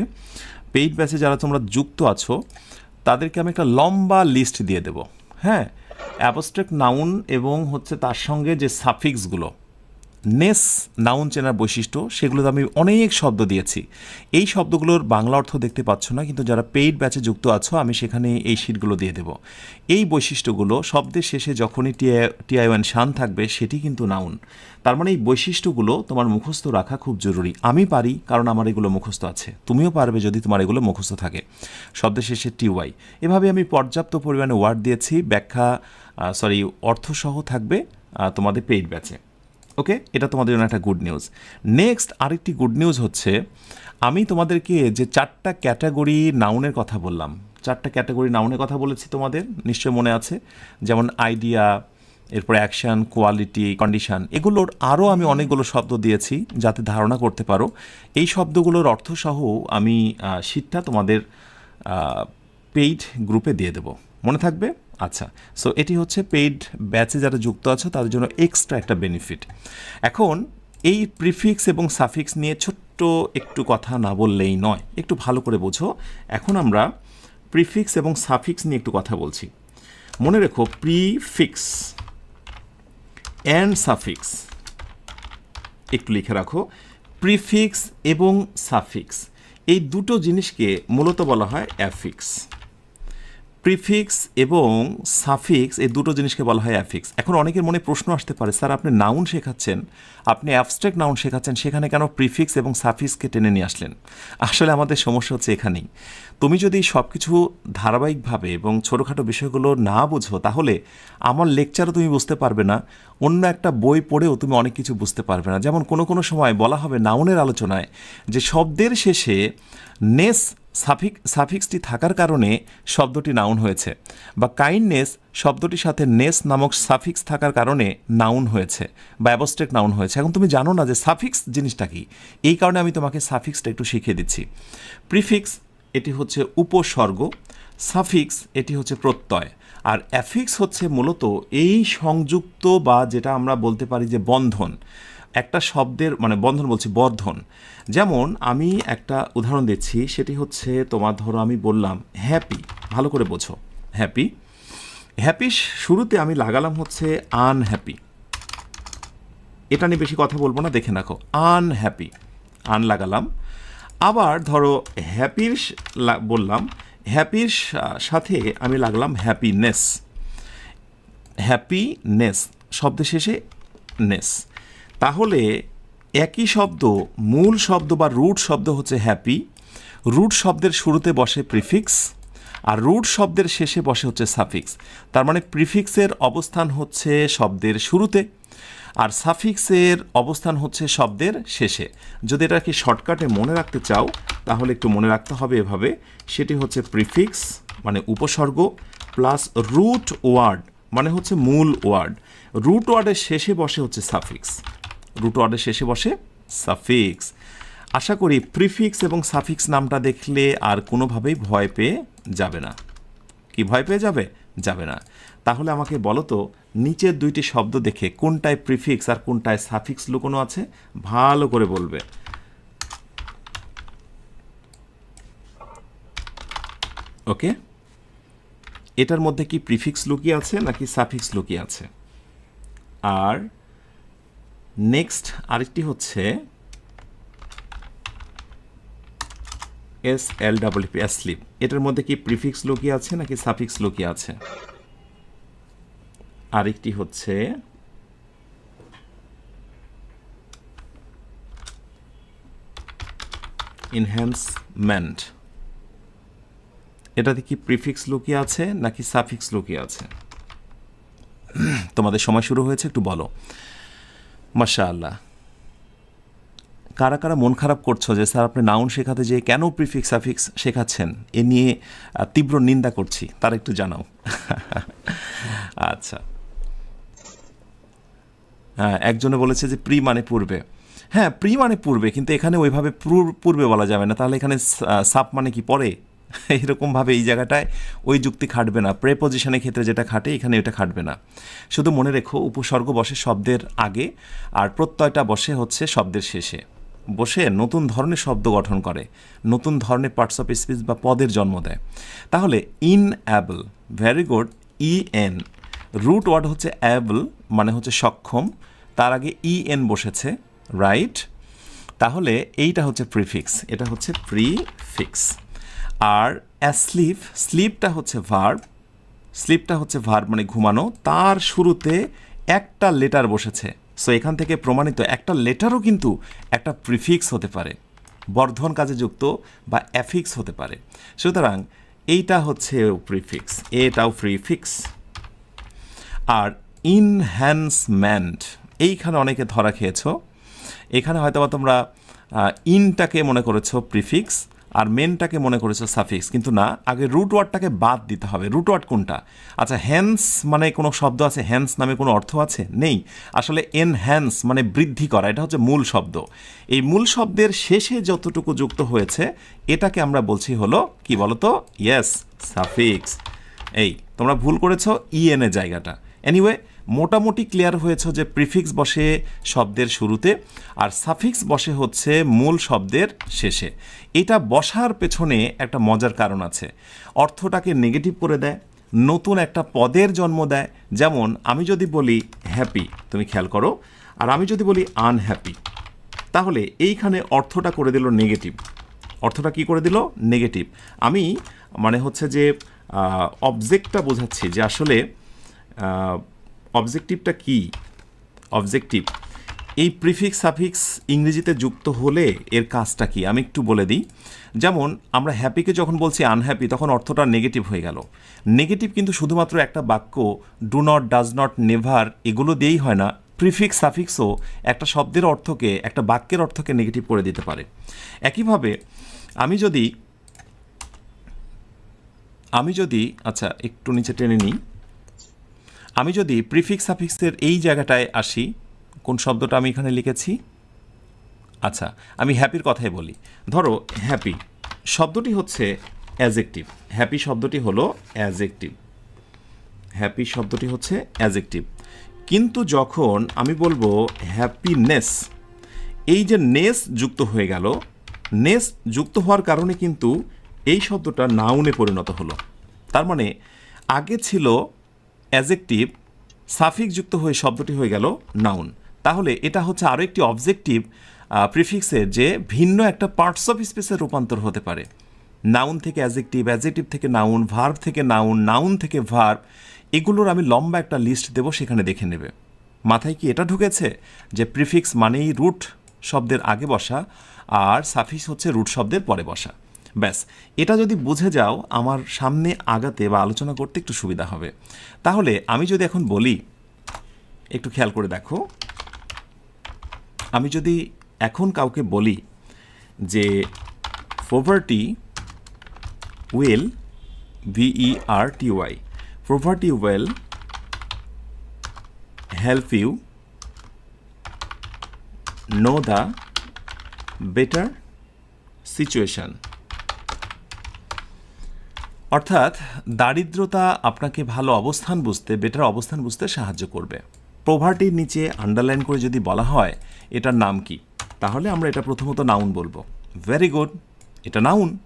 পেইড ব্যাচে যারা তোমরা যুক্ত আছো, তাদেরকে আমি একটা লম্বা লিস্ট দিয়ে দেব। হ্যাঁ, অ্যাবস্ট্রাক্ট নাউন এবং হচ্ছে তার সঙ্গে যে সাফিক্সগুলো, নেস নাউন চেনার বৈশিষ্ট্য, সেগুলোতে আমি অনেক শব্দ দিয়েছি। এই শব্দগুলোর বাংলা অর্থ দেখতে পাচ্ছ না, কিন্তু যারা পেইড ব্যাচে যুক্ত আছো আমি সেখানে এই শিটগুলো দিয়ে দেব। এই বৈশিষ্ট্যগুলো শব্দের শেষে যখনই TION শান থাকবে সেটি কিন্তু নাউন। তার মানে এই বৈশিষ্ট্যগুলো তোমার মুখস্থ রাখা খুব জরুরি। আমি পারি কারণ আমার এগুলো মুখস্থ আছে, তুমিও পারবে যদি তোমার এগুলো মুখস্থ থাকে। শব্দের শেষে TY, এভাবে আমি পর্যাপ্ত পরিমাণে ওয়ার্ড দিয়েছি, ব্যাখ্যা অর্থসহ থাকবে তোমাদের পেইড ব্যাচে। ওকে, এটা তোমাদের জন্য একটা গুড নিউজ। নেক্সট আরেকটি গুড নিউজ হচ্ছে, আমি তোমাদেরকে যে 4টা ক্যাটাগরি নাউনের কথা বললাম, 4টা ক্যাটাগরি নাউনের কথা বলেছি, তোমাদের নিশ্চয় মনে আছে। যেমন আইডিয়া, এরপর অ্যাকশন, কোয়ালিটি, কন্ডিশন, এগুলোর আরও আমি অনেকগুলো শব্দ দিয়েছি যাতে ধারণা করতে পারো। এই শব্দগুলোর অর্থসহ আমি শীটটা তোমাদের পেইড গ্রুপে দিয়ে দেব, মনে থাকবে? আচ্ছা, সো এটি হচ্ছে পেইড ব্যাচে যারা যুক্ত আছো তাদের জন্য এক্সট্রা একটা বেনিফিট। এখন এই প্রিফিক্স এবং সাফিক্স নিয়ে ছোট্ট একটু কথা না বললেই নয়, একটু ভালো করে বোঝো। এখন আমরা প্রিফিক্স এবং সাফিক্স নিয়ে একটু কথা বলছি। মনে রেখো, প্রিফিক্স অ্যান্ড সাফিক্স, একটু লিখে রাখো, প্রিফিক্স এবং সাফিক্স এই দুটো জিনিসকে মূলত বলা হয় অ্যাফিক্স। প্রিফিক্স এবং সাফিক্স এই দুটো জিনিসকে বলা হয় অ্যাফিক্স। এখন অনেকের মনে প্রশ্ন আসতে পারে, স্যার আপনি নাউন শেখাচ্ছেন, আপনি অ্যাবস্ট্রাক্ট নাউন শেখাচ্ছেন, সেখানে কেন প্রিফিক্স এবং সাফিক্সকে টেনে নিয়ে আসলেন? আসলে আমাদের সমস্যা হচ্ছে এখানেই। তুমি যদি সব কিছু ধারাবাহিকভাবে এবং ছোটোখাটো বিষয়গুলো না বুঝো, তাহলে আমার লেকচারও তুমি বুঝতে পারবে না, অন্য একটা বই পড়েও তুমি অনেক কিছু বুঝতে পারবে না। যেমন কোনো সময় বলা হবে নাউনের আলোচনায় যে শব্দের শেষে নেস সাফিক্সটি থাকার কারণে শব্দটি নাউন হয়েছে, বা কাইন্ডনেস শব্দটির সাথে নেস নামক সাফিক্স থাকার কারণে নাউন হয়েছে বা অ্যাবস্ট্রাক্ট নাউন হয়েছে। এখন তুমি জানো না যে সাফিক্স জিনিসটা কি, এই কারণে আমি তোমাকে সাফিক্সটা একটু শিখিয়ে দিচ্ছি। প্রিফিক্স এটি হচ্ছে উপসর্গ, সাফিক্স এটি হচ্ছে প্রত্যয়, আর অ্যাফিক্স হচ্ছে মূলত এই সংযুক্ত বা যেটা আমরা বলতে পারি যে বন্ধন, একটা শব্দের মানে বন্ধন বলছি, বর্ধন। যেমন আমি একটা উদাহরণ দিচ্ছি, সেটি হচ্ছে তোমার ধরো আমি বললাম হ্যাপি, ভালো করে বোঝো, হ্যাপি। হ্যাপি শুরুতে আমি লাগালাম হচ্ছে আনহ্যাপি, এটা নিয়ে বেশি কথা বলবো না, দেখে রাখো, আনহ্যাপি, আন লাগালাম। আবার ধরো হ্যাপির বললাম, হ্যাপির সাথে আমি লাগলাম হ্যাপিনেস, হ্যাপিনেস শব্দের শেষে নেস। তাহলে একই শব্দ, মূল শব্দ বা রুট শব্দ হচ্ছে হ্যাপি, রুট শব্দের শুরুতে বসে প্রিফিক্স, আর রুট শব্দের শেষে বসে হচ্ছে সাফিক্স। তার মানে প্রিফিক্সের অবস্থান হচ্ছে শব্দের শুরুতে, আর সাফিক্সের অবস্থান হচ্ছে শব্দের শেষে। যদি এটাকে শর্টকাটে মনে রাখতে চাও তাহলে একটু মনে রাখতে হবে এভাবে, সেটি হচ্ছে প্রিফিক্স মানে উপসর্গ প্লাস রুট ওয়ার্ড মানে হচ্ছে মূল ওয়ার্ড। রুট ওয়ার্ডের শেষে বসে হচ্ছে সাফিক্স, রুট ওয়ার্ডের শেষে বসে সাফিক্স। আশা করি প্রিফিক্স এবং সাফিক্স নামটা দেখলে আর কোনোভাবেই ভয় পেয়ে যাবে না। কি ভয় পেয়ে যাবে? যাবে না। তাহলে আমাকে বলো তো নিচের দুইটি শব্দ দেখে কোনটায় প্রিফিক্স আর কোনটায় সাফিক্স লুকোনো আছে? ভালো করে বলবে। ওকে, এটার মধ্যে কি প্রিফিক্স লুকিয়ে আছে নাকি সাফিক্স লুকিয়ে আছে? আর নেক্সট আরেকটি হচ্ছে SLEEP, স্লিপ। এটার মধ্যে কি প্রিফিক্স লুকিয়ে আছে নাকি সাফিক্স লুকিয়ে আছে? আরেকটি হচ্ছে এনহ্যান্সমেন্ট। এটাতে কি প্রিফিক্স লুকিয়ে আছে নাকি সাফিক্স লুকিয়ে আছে? তোমাদের সময় শুরু হয়েছে, একটু বলো। মাশাআল্লাহ। কারা কারা মন খারাপ করছো যে স্যার আপনি নাউন শেখাতে যেয়ে কেন প্রিফিক্স সাফিক্স শেখাচ্ছেন, এ নিয়ে তীব্র নিন্দা করছি, তারা একটু জানাও। আচ্ছা, হ্যাঁ, একজনে বলেছে যে প্রি মানে পূর্বে। হ্যাঁ, প্রি মানে পূর্বে, কিন্তু এখানে ওইভাবে পূর্বে বলা যাবে না। তাহলে এখানে সাপ মানে কি পরে? এইরকমভাবে এই জায়গাটায় ওই যুক্তি খাটবে না। প্রেপোজিশনের ক্ষেত্রে যেটা খাটে এখানে এটা খাটবে না। শুধু মনে রেখো উপসর্গ বসে শব্দের আগে আর প্রত্যয়টা বসে হচ্ছে শব্দের শেষে। বসে নতুন ধরনের শব্দ গঠন করে, নতুন ধরনের পার্টস অফ স্পিচ বা পদের জন্ম দেয়। তাহলে enable, very good, EN, root word হচ্ছে অ্যাবল মানে হচ্ছে সক্ষম, তার আগে EN বসেছে, রাইট। তাহলে এইটা হচ্ছে প্রিফিক্স, এটা হচ্ছে প্রিফিক্স। আর অ্যাসলিপ, স্লিপটা হচ্ছে ভার্ব, স্লিপটা হচ্ছে ভার্ব মানে ঘুমানো, তার শুরুতে একটা লেটার বসেছে। সো এখান থেকে প্রমাণিত একটা লেটারও কিন্তু একটা প্রিফিক্স হতে পারে, বর্ধন কাজে যুক্ত বা অ্যাফিক্স হতে পারে। সুতরাং এইটা হচ্ছে প্রিফিক্স, এটাও প্রিফিক্স। আর ইনহ্যান্সমেন্ট, এইখানে অনেকে ধরা খেয়েছো। এখানে হয়তো বা তোমরা ইনটাকে মনে করেছো প্রিফিক্স আর মেনটাকে মনে করেছো সাফিক্স, কিন্তু না, আগে রুট ওয়ার্ডটাকে বাদ দিতে হবে। রুট ওয়ার্ড কোনটা? আচ্ছা, হ্যান্স মানে কোনো শব্দ আছে, হ্যান্স নামে কোনো অর্থ আছে? নেই। আসলে এনহ্যান্স মানে বৃদ্ধি করা, এটা হচ্ছে মূল শব্দ। এই মূল শব্দের শেষে যতটুকু যুক্ত হয়েছে এটাকে আমরা বলছি হলো কি বলো তো? Yes, suffix. এই তোমরা ভুল করেছো EN এর জায়গাটা। এনিওয়ে, মোটামুটি ক্লিয়ার হয়েছে যে প্রিফিক্স বসে শব্দের শুরুতে আর সাফিক্স বসে হচ্ছে মূল শব্দের শেষে। এটা বসার পেছনে একটা মজার কারণ আছে। অর্থটাকে নেগেটিভ করে দেয়, নতুন একটা পদের জন্ম দেয়। যেমন আমি যদি বলি হ্যাপি, তুমি খেয়াল করো, আর আমি যদি বলি আনহ্যাপি, তাহলে এইখানে অর্থটা করে দিল নেগেটিভ। অর্থটা কি করে দিল? নেগেটিভ। আমি মানে হচ্ছে যে অবজেক্টটা বোঝাচ্ছি যে আসলে অবজেক্টিভটা কি। অবজেক্টিভ এই প্রিফিক্স সাফিক্স ইংরেজিতে যুক্ত হলে এর কাজটা কি আমি একটু বলে দিই। যেমন আমরা হ্যাপিকে যখন বলছি আনহ্যাপি, তখন অর্থটা নেগেটিভ হয়ে গেল। নেগেটিভ কিন্তু শুধুমাত্র একটা বাক্য do not, does not, never এগুলো দিয়েই হয় না। প্রিফিক্স সাফিক্সও একটা শব্দের অর্থকে, একটা বাক্যের অর্থকে নেগেটিভ করে দিতে পারে। একইভাবে আমি যদি আচ্ছা একটু নিচে টেনে নিই, আমি যদি প্রিফিক্স সাফিক্সের এই জায়গাটায় আসি, কোন শব্দটা আমি এখানে লিখেছি? আচ্ছা, আমি হ্যাপির কথাই বলি। ধরো হ্যাপি শব্দটি হচ্ছে অ্যাজেক্টিভ, হ্যাপি শব্দটি হলো অ্যাজেক্টিভ, হ্যাপি শব্দটি হচ্ছে অ্যাজেক্টিভ। কিন্তু যখন আমি বলবো হ্যাপিনেস, এই যে নেস যুক্ত হয়ে গেল, নেস যুক্ত হওয়ার কারণে কিন্তু এই শব্দটা নাউনে পরিণত হলো। তার মানে আগে ছিল অ্যাজেক্টিভ, সাফিক্স যুক্ত হয়ে শব্দটি হয়ে গেল নাউন। তাহলে এটা হচ্ছে আরও একটি অবজেক্টিভ প্রিফিক্সের যে ভিন্ন একটা পার্টস অফ স্পিচের রূপান্তর হতে পারে। নাউন থেকে অ্যাজেক্টিভ, অ্যাজেক্টিভ থেকে নাউন, ভার্ব থেকে নাউন, নাউন থেকে ভার্ব, এগুলোর আমি লম্বা একটা লিস্ট দেব, সেখানে দেখে নেবে। মাথায় কি এটা ঢুকেছে যে প্রিফিক্স মানেই রুট শব্দের আগে বসা আর সাফিক্স হচ্ছে রুট শব্দের পরে বসা? ব্যাস, এটা যদি বুঝে যাও আমার সামনে আগাতে বা আলোচনা করতে একটু সুবিধা হবে। তাহলে আমি যদি এখন বলি, একটু খেয়াল করে দেখো, আমি যদি এখন কাউকে বলি যে poverty will VERTY poverty will help you know the better situation অর্থাৎ দারিদ্রতা আপনাকে ভালো অবস্থান বুঝতে বেটার অবস্থান বুঝতে সাহায্য করবে পোভার্টির নিচে আন্ডারলাইন করে যদি বলা হয় এটার নাম কি তাহলে আমরা এটা প্রথমত নাউন বলবো ভেরি গুড এটা নাউন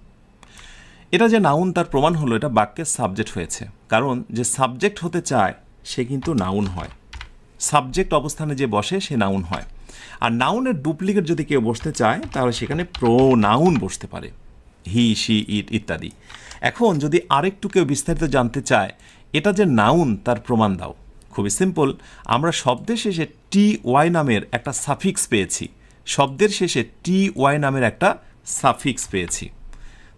এটা যে নাউন তার প্রমাণ হলো এটা বাক্যের সাবজেক্ট হয়েছে কারণ যে সাবজেক্ট হতে চায় সে কিন্তু নাউন হয় সাবজেক্ট অবস্থানে যে বসে সে নাউন হয় আর নাউনের ডুপ্লিকেট যদি কেউ বসতে চায় তাহলে সেখানে প্রোনাউন বসতে পারে হি শি ইট ইত্যাদি এখন যদি আরেকটু কেউ বিস্তারিত জানতে চায় এটা যে নাউন তার প্রমাণ দাও খুবই সিম্পল আমরা শব্দের শেষে টি ওয়াই নামের একটা সাফিক্স পেয়েছি শব্দের শেষে টি ওয়াই নামের একটা সাফিক্স পেয়েছি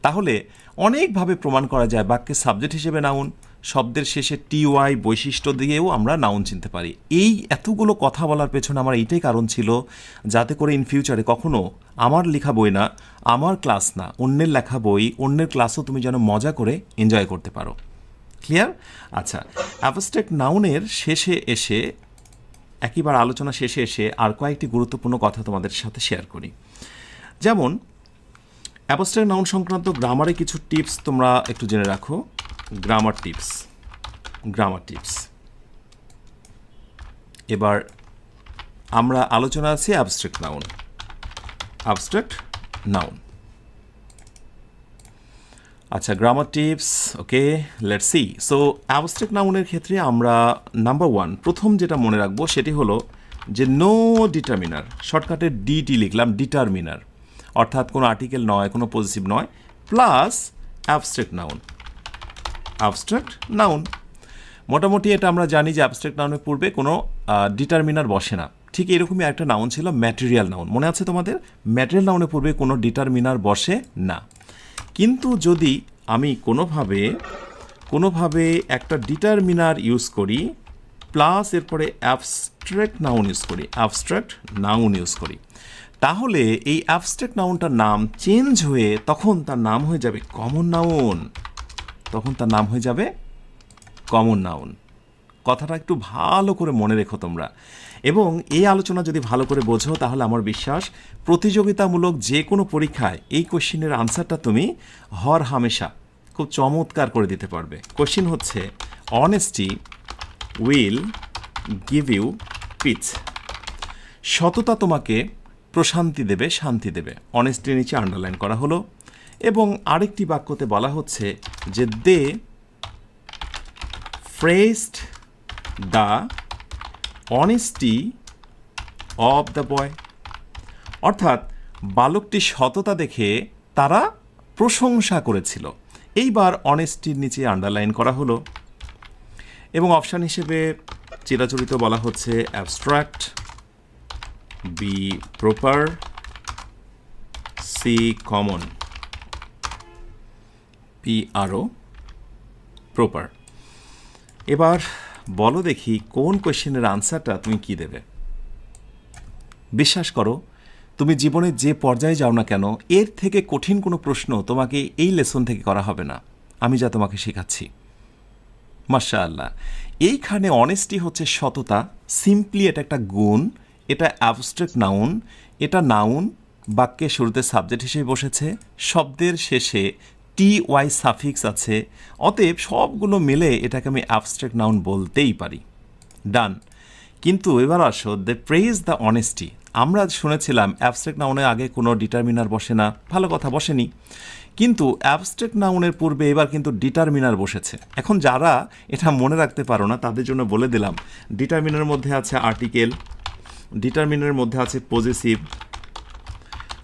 তাহলে অনেকভাবে প্রমাণ করা যায় বাক্যের সাবজেক্ট হিসেবে নাউন শব্দের শেষে টি ওয়াই বৈশিষ্ট্য দিয়েও আমরা নাউন চিনতে পারি এই এতগুলো কথা বলার পেছনে আমার এইটাই কারণ ছিল যাতে করে ইন ফিউচারে কখনো আমার লেখা বই না আমার ক্লাস না অন্যের লেখা বই অন্যের ক্লাসও তুমি যেন মজা করে এনজয় করতে পারো ক্লিয়ার আচ্ছা অ্যাবস্ট্রাক্ট নাউনের শেষে এসে একইবার আলোচনা শেষে এসে আর কয়েকটি গুরুত্বপূর্ণ কথা তোমাদের সাথে শেয়ার করি যেমন অ্যাবস্ট্রাক্ট নাউন সংক্রান্ত গ্রামারে কিছু টিপস তোমরা একটু জেনে রাখো গ্রামার টিপস এবার আমরা আলোচনা আছি অ্যাবস্ট্রাক্ট নাউন আচ্ছা grammar tips okay let's see so abstract নাউনের ক্ষেত্রে আমরা নাম্বার 1 প্রথম যেটা মনে রাখবো সেটি হলো যে নো ডিটারমিনার শর্টকাটে ডিটি লিখলাম ডিটারমিনার অর্থাৎ কোনো আর্টিকেল নয় কোনো পজিটিভ নয় প্লাস অ্যাবস্ট্রাক্ট নাউন মোটামুটি এটা আমরা জানি যে অ্যাবস্ট্রাক্ট নাউনের পূর্বে কোনো ডিটারমিনার বসে না ঠিক এরকমই একটা নাউন ছিল ম্যাটেরিয়াল নাউন মনে আছে তোমাদের ম্যাটেরিয়াল নাউনের পূর্বে কোনো ডিটারমিনার বসে না কিন্তু যদি আমি কোনোভাবে একটা ডিটারমিনার ইউজ করি প্লাস এরপরে অ্যাবস্ট্রাক্ট নাউন ইউজ করি তাহলে এই অ্যাবস্ট্রাক্ট নাউনটার নাম চেঞ্জ হয়ে তখন তার নাম হয়ে যাবে কমন নাউন কথাটা একটু ভালো করে মনে রেখো তোমরা এবং এই আলোচনা যদি ভালো করে বোঝো তাহলে আমার বিশ্বাস প্রতিযোগিতামূলক যে কোনো পরীক্ষায় এই কোশ্চেনের আনসারটা তুমি হর হামেশা খুব চমৎকার করে দিতে পারবে কোশ্চেন হচ্ছে honesty will give you peace সততা তোমাকে প্রশান্তি দেবে শান্তি দেবে অনেস্টির নিচে আন্ডারলাইন করা হলো এবং আরেকটি বাক্যতে বলা হচ্ছে যে they praised the honesty of the boy অর্থাৎ বালকটির সততা দেখে তারা প্রশংসা করেছিল এইবার অনেস্টির নিচে আন্ডারলাইন করা হলো এবং অপশান হিসেবে চিরাচরিত বলা হচ্ছে abstract B proper C common P আরও প্রপার এবার বলো দেখি কোন কোয়েশ্চেনের আনসারটা তুমি কি দেবে বিশ্বাস করো তুমি জীবনে যে পর্যায়ে যাও না কেন এর থেকে কঠিন কোনো প্রশ্ন তোমাকে এই লেসন থেকে করা হবে না আমি যা তোমাকে শেখাচ্ছি মাশাআল্লাহ এইখানে অনেস্টি হচ্ছে সততা সিম্পলি এটা একটা গুণ এটা অ্যাবস্ট্রাক্ট নাউন এটা নাউন বাক্যের শুরুতে সাবজেক্ট হিসেবে বসেছে শব্দের শেষে টি ওয়াই সাফিক্স আছে অতএব সবগুলো মিলে এটাকে আমি অ্যাবস্ট্রাক্ট নাউন বলতেই পারি ডান কিন্তু এবার আসো দে প্রেজ দ্য অনেস্টি আমরা শুনেছিলাম অ্যাবস্ট্রাক্ট নাউনের আগে কোনো ডিটারমিনার বসে না ভালো কথা বসেনি কিন্তু অ্যাবস্ট্রাক্ট নাউনের পূর্বে এবার কিন্তু ডিটারমিনার বসেছে এখন যারা এটা মনে রাখতে পারো না তাদের জন্য বলে দিলাম ডিটারমিনারের মধ্যে আছে আর্টিকেল ডিটারমিনারের মধ্যে আছে পজেসিভ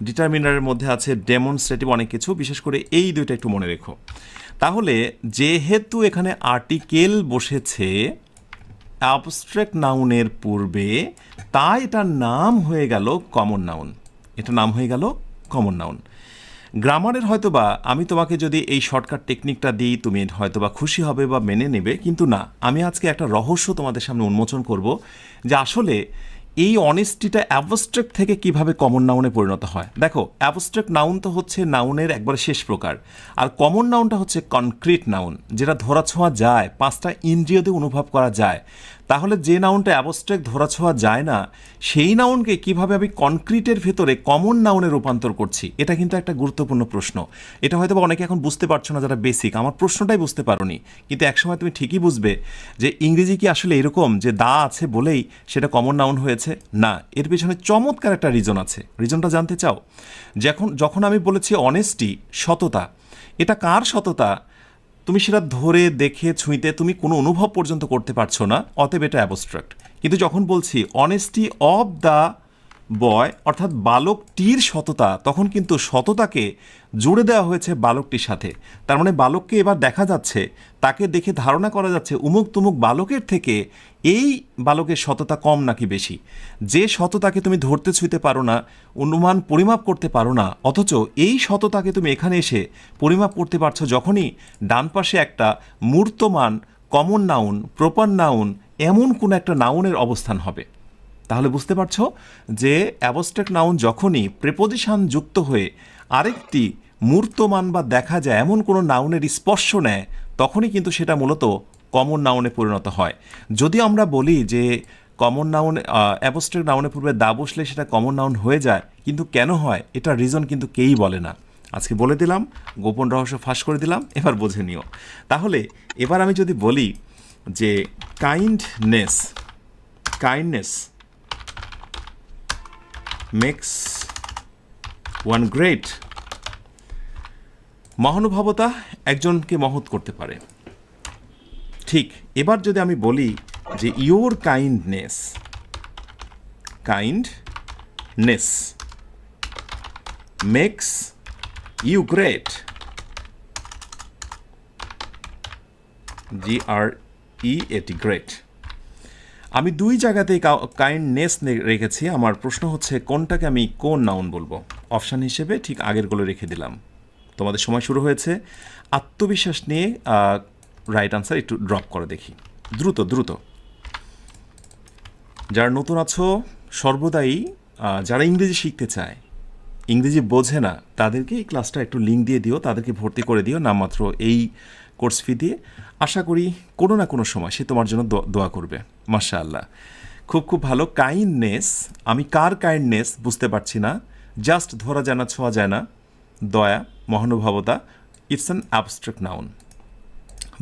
ডিটারমিনারের মধ্যে আছে ডেমনস্ট্রেটিভ অনেক কিছু বিশেষ করে এই দুইটা একটু মনে রেখো তাহলে যেহেতু এখানে আর্টিকেল বসেছে অ্যাবস্ট্রাক্ট নাউনের পূর্বে তাই এটার নাম হয়ে গেল কমন নাউন গ্রামারের হয়তোবা আমি তোমাকে যদি এই শর্টকাট টেকনিকটা দিই তুমি হয়তোবা খুশি হবে বা মেনে নেবে কিন্তু না আমি আজকে একটা রহস্য তোমাদের সামনে উন্মোচন করব যে আসলে এই অনেস্টিটা অ্যাবস্ট্রাক্ট থেকে কিভাবে কমন নাউনে পরিণত হয়। দেখো, অ্যাবস্ট্রাক্ট নাউন তো হচ্ছে নাউনের একবারে শেষ প্রকার, আর কমন নাউনটা হচ্ছে কনক্রিট নাউন, যেটা ধরাছোঁয়া যায়, 5টা ইন্দ্রিয় দিয়ে অনুভব করা যায়। তাহলে যে নাউনটা অ্যাবস্ট্রাক্ট ধরাছোঁয়া যায় না, সেই নাউনকে কিভাবে আমি কনক্রিটের ভেতরে কমন নাউনে রূপান্তর করছি, এটা কিন্তু একটা গুরুত্বপূর্ণ প্রশ্ন। এটা হয়তো অনেকে এখন বুঝতে পারছো না, যারা বেসিক, আমার প্রশ্নটাই বুঝতে পারোনি, কিন্তু একসময় তুমি ঠিকই বুঝবে যে ইংরেজি কি আসলে এরকম যে দা আছে বলেই সেটা কমন নাউন হয়েছে। না, এর পেছনে চমৎকার একটা রিজন আছে। রিজনটা জানতে চাও? যখন আমি বলেছি অনেস্টি, সততা, এটা কার সততা তুমি সেটা ধরে দেখে ছুঁইতে তুমি কোনো অনুভব পর্যন্ত করতে পারছো না, অতএব এটা অ্যাবস্ট্রাক্ট। কিন্তু যখন বলছি অনেস্টি অফ দ্য বয়, অর্থাৎ বালকটির সততা, তখন কিন্তু সততাকে জুড়ে দেওয়া হয়েছে বালকটির সাথে। তার মানে বালককে এবার দেখা যাচ্ছে, তাকে দেখে ধারণা করা যাচ্ছে উমুক তুমুক বালকের থেকে এই বালকের সততা কম নাকি বেশি। যে সততাকে তুমি ধরতে ছুঁতে পারো না, অনুমান পরিমাপ করতে পারো না, অথচ এই সততাকে তুমি এখানে এসে পরিমাপ করতে পারছো যখনই ডান পাশে একটা মূর্তমান কমন নাউন, প্রপার নাউন, এমন কোনো একটা নাউনের অবস্থান হবে। তাহলে বুঝতে পারছো যে অ্যাবস্ট্রাক্ট নাউন যখনই প্রেপোজিশন যুক্ত হয়ে আরেকটি মূর্তমান বা দেখা যায় এমন কোনো নাউনের স্পর্শ নেয়, তখনই কিন্তু সেটা মূলত কমন নাউনে পরিণত হয়। যদি আমরা বলি যে কমন নাউন, অ্যাবস্ট্রাক্ট নাউনের পূর্বে দা বসলে সেটা কমন নাউন হয়ে যায়, কিন্তু কেন হয় এটার রিজন কিন্তু কেউই বলে না। আজকে বলে দিলাম, গোপন রহস্য ফাঁস করে দিলাম, এবার বুঝে নিও। তাহলে এবার আমি যদি বলি যে কাইন্ডনেস মেক্স ওয়ান গ্রেট, মহানুভবতা একজনকে মহৎ করতে পারে। ঠিক এবার যদি আমি বলি যে your kindness makes you great, GREAT, great. আমি দুই জায়গাতেই কাইন্ডনেস রেখেছি। আমার প্রশ্ন হচ্ছে কোনটাকে আমি কোন নাউন বলবো। অপশান হিসেবে ঠিক আগেরগুলো রেখে দিলাম। তোমাদের সময় শুরু হয়েছে, আত্মবিশ্বাস নিয়ে রাইট আনসার একটু ড্রপ করে দেখি, দ্রুত। যারা নতুন আছো সর্বদাই, যারা ইংরেজি শিখতে চায়, ইংরেজি বোঝে না, তাদেরকে এই ক্লাসটা একটু লিঙ্ক দিয়ে দিও, তাদেরকে ভর্তি করে দিও নামমাত্র এই কোর্স ফি দিয়ে। আশা করি কোনো না কোনো সময় সে তোমার জন্য দোয়া করবে। মাশাআল্লাহ, খুব ভালো। কাইন্ডনেস, আমি কার কাইন্ডনেস বুঝতে পারছি না, জাস্ট ধরা যায় না, ছোঁয়া যায় না, দয়া, মহানুভবতা, it's an abstract noun.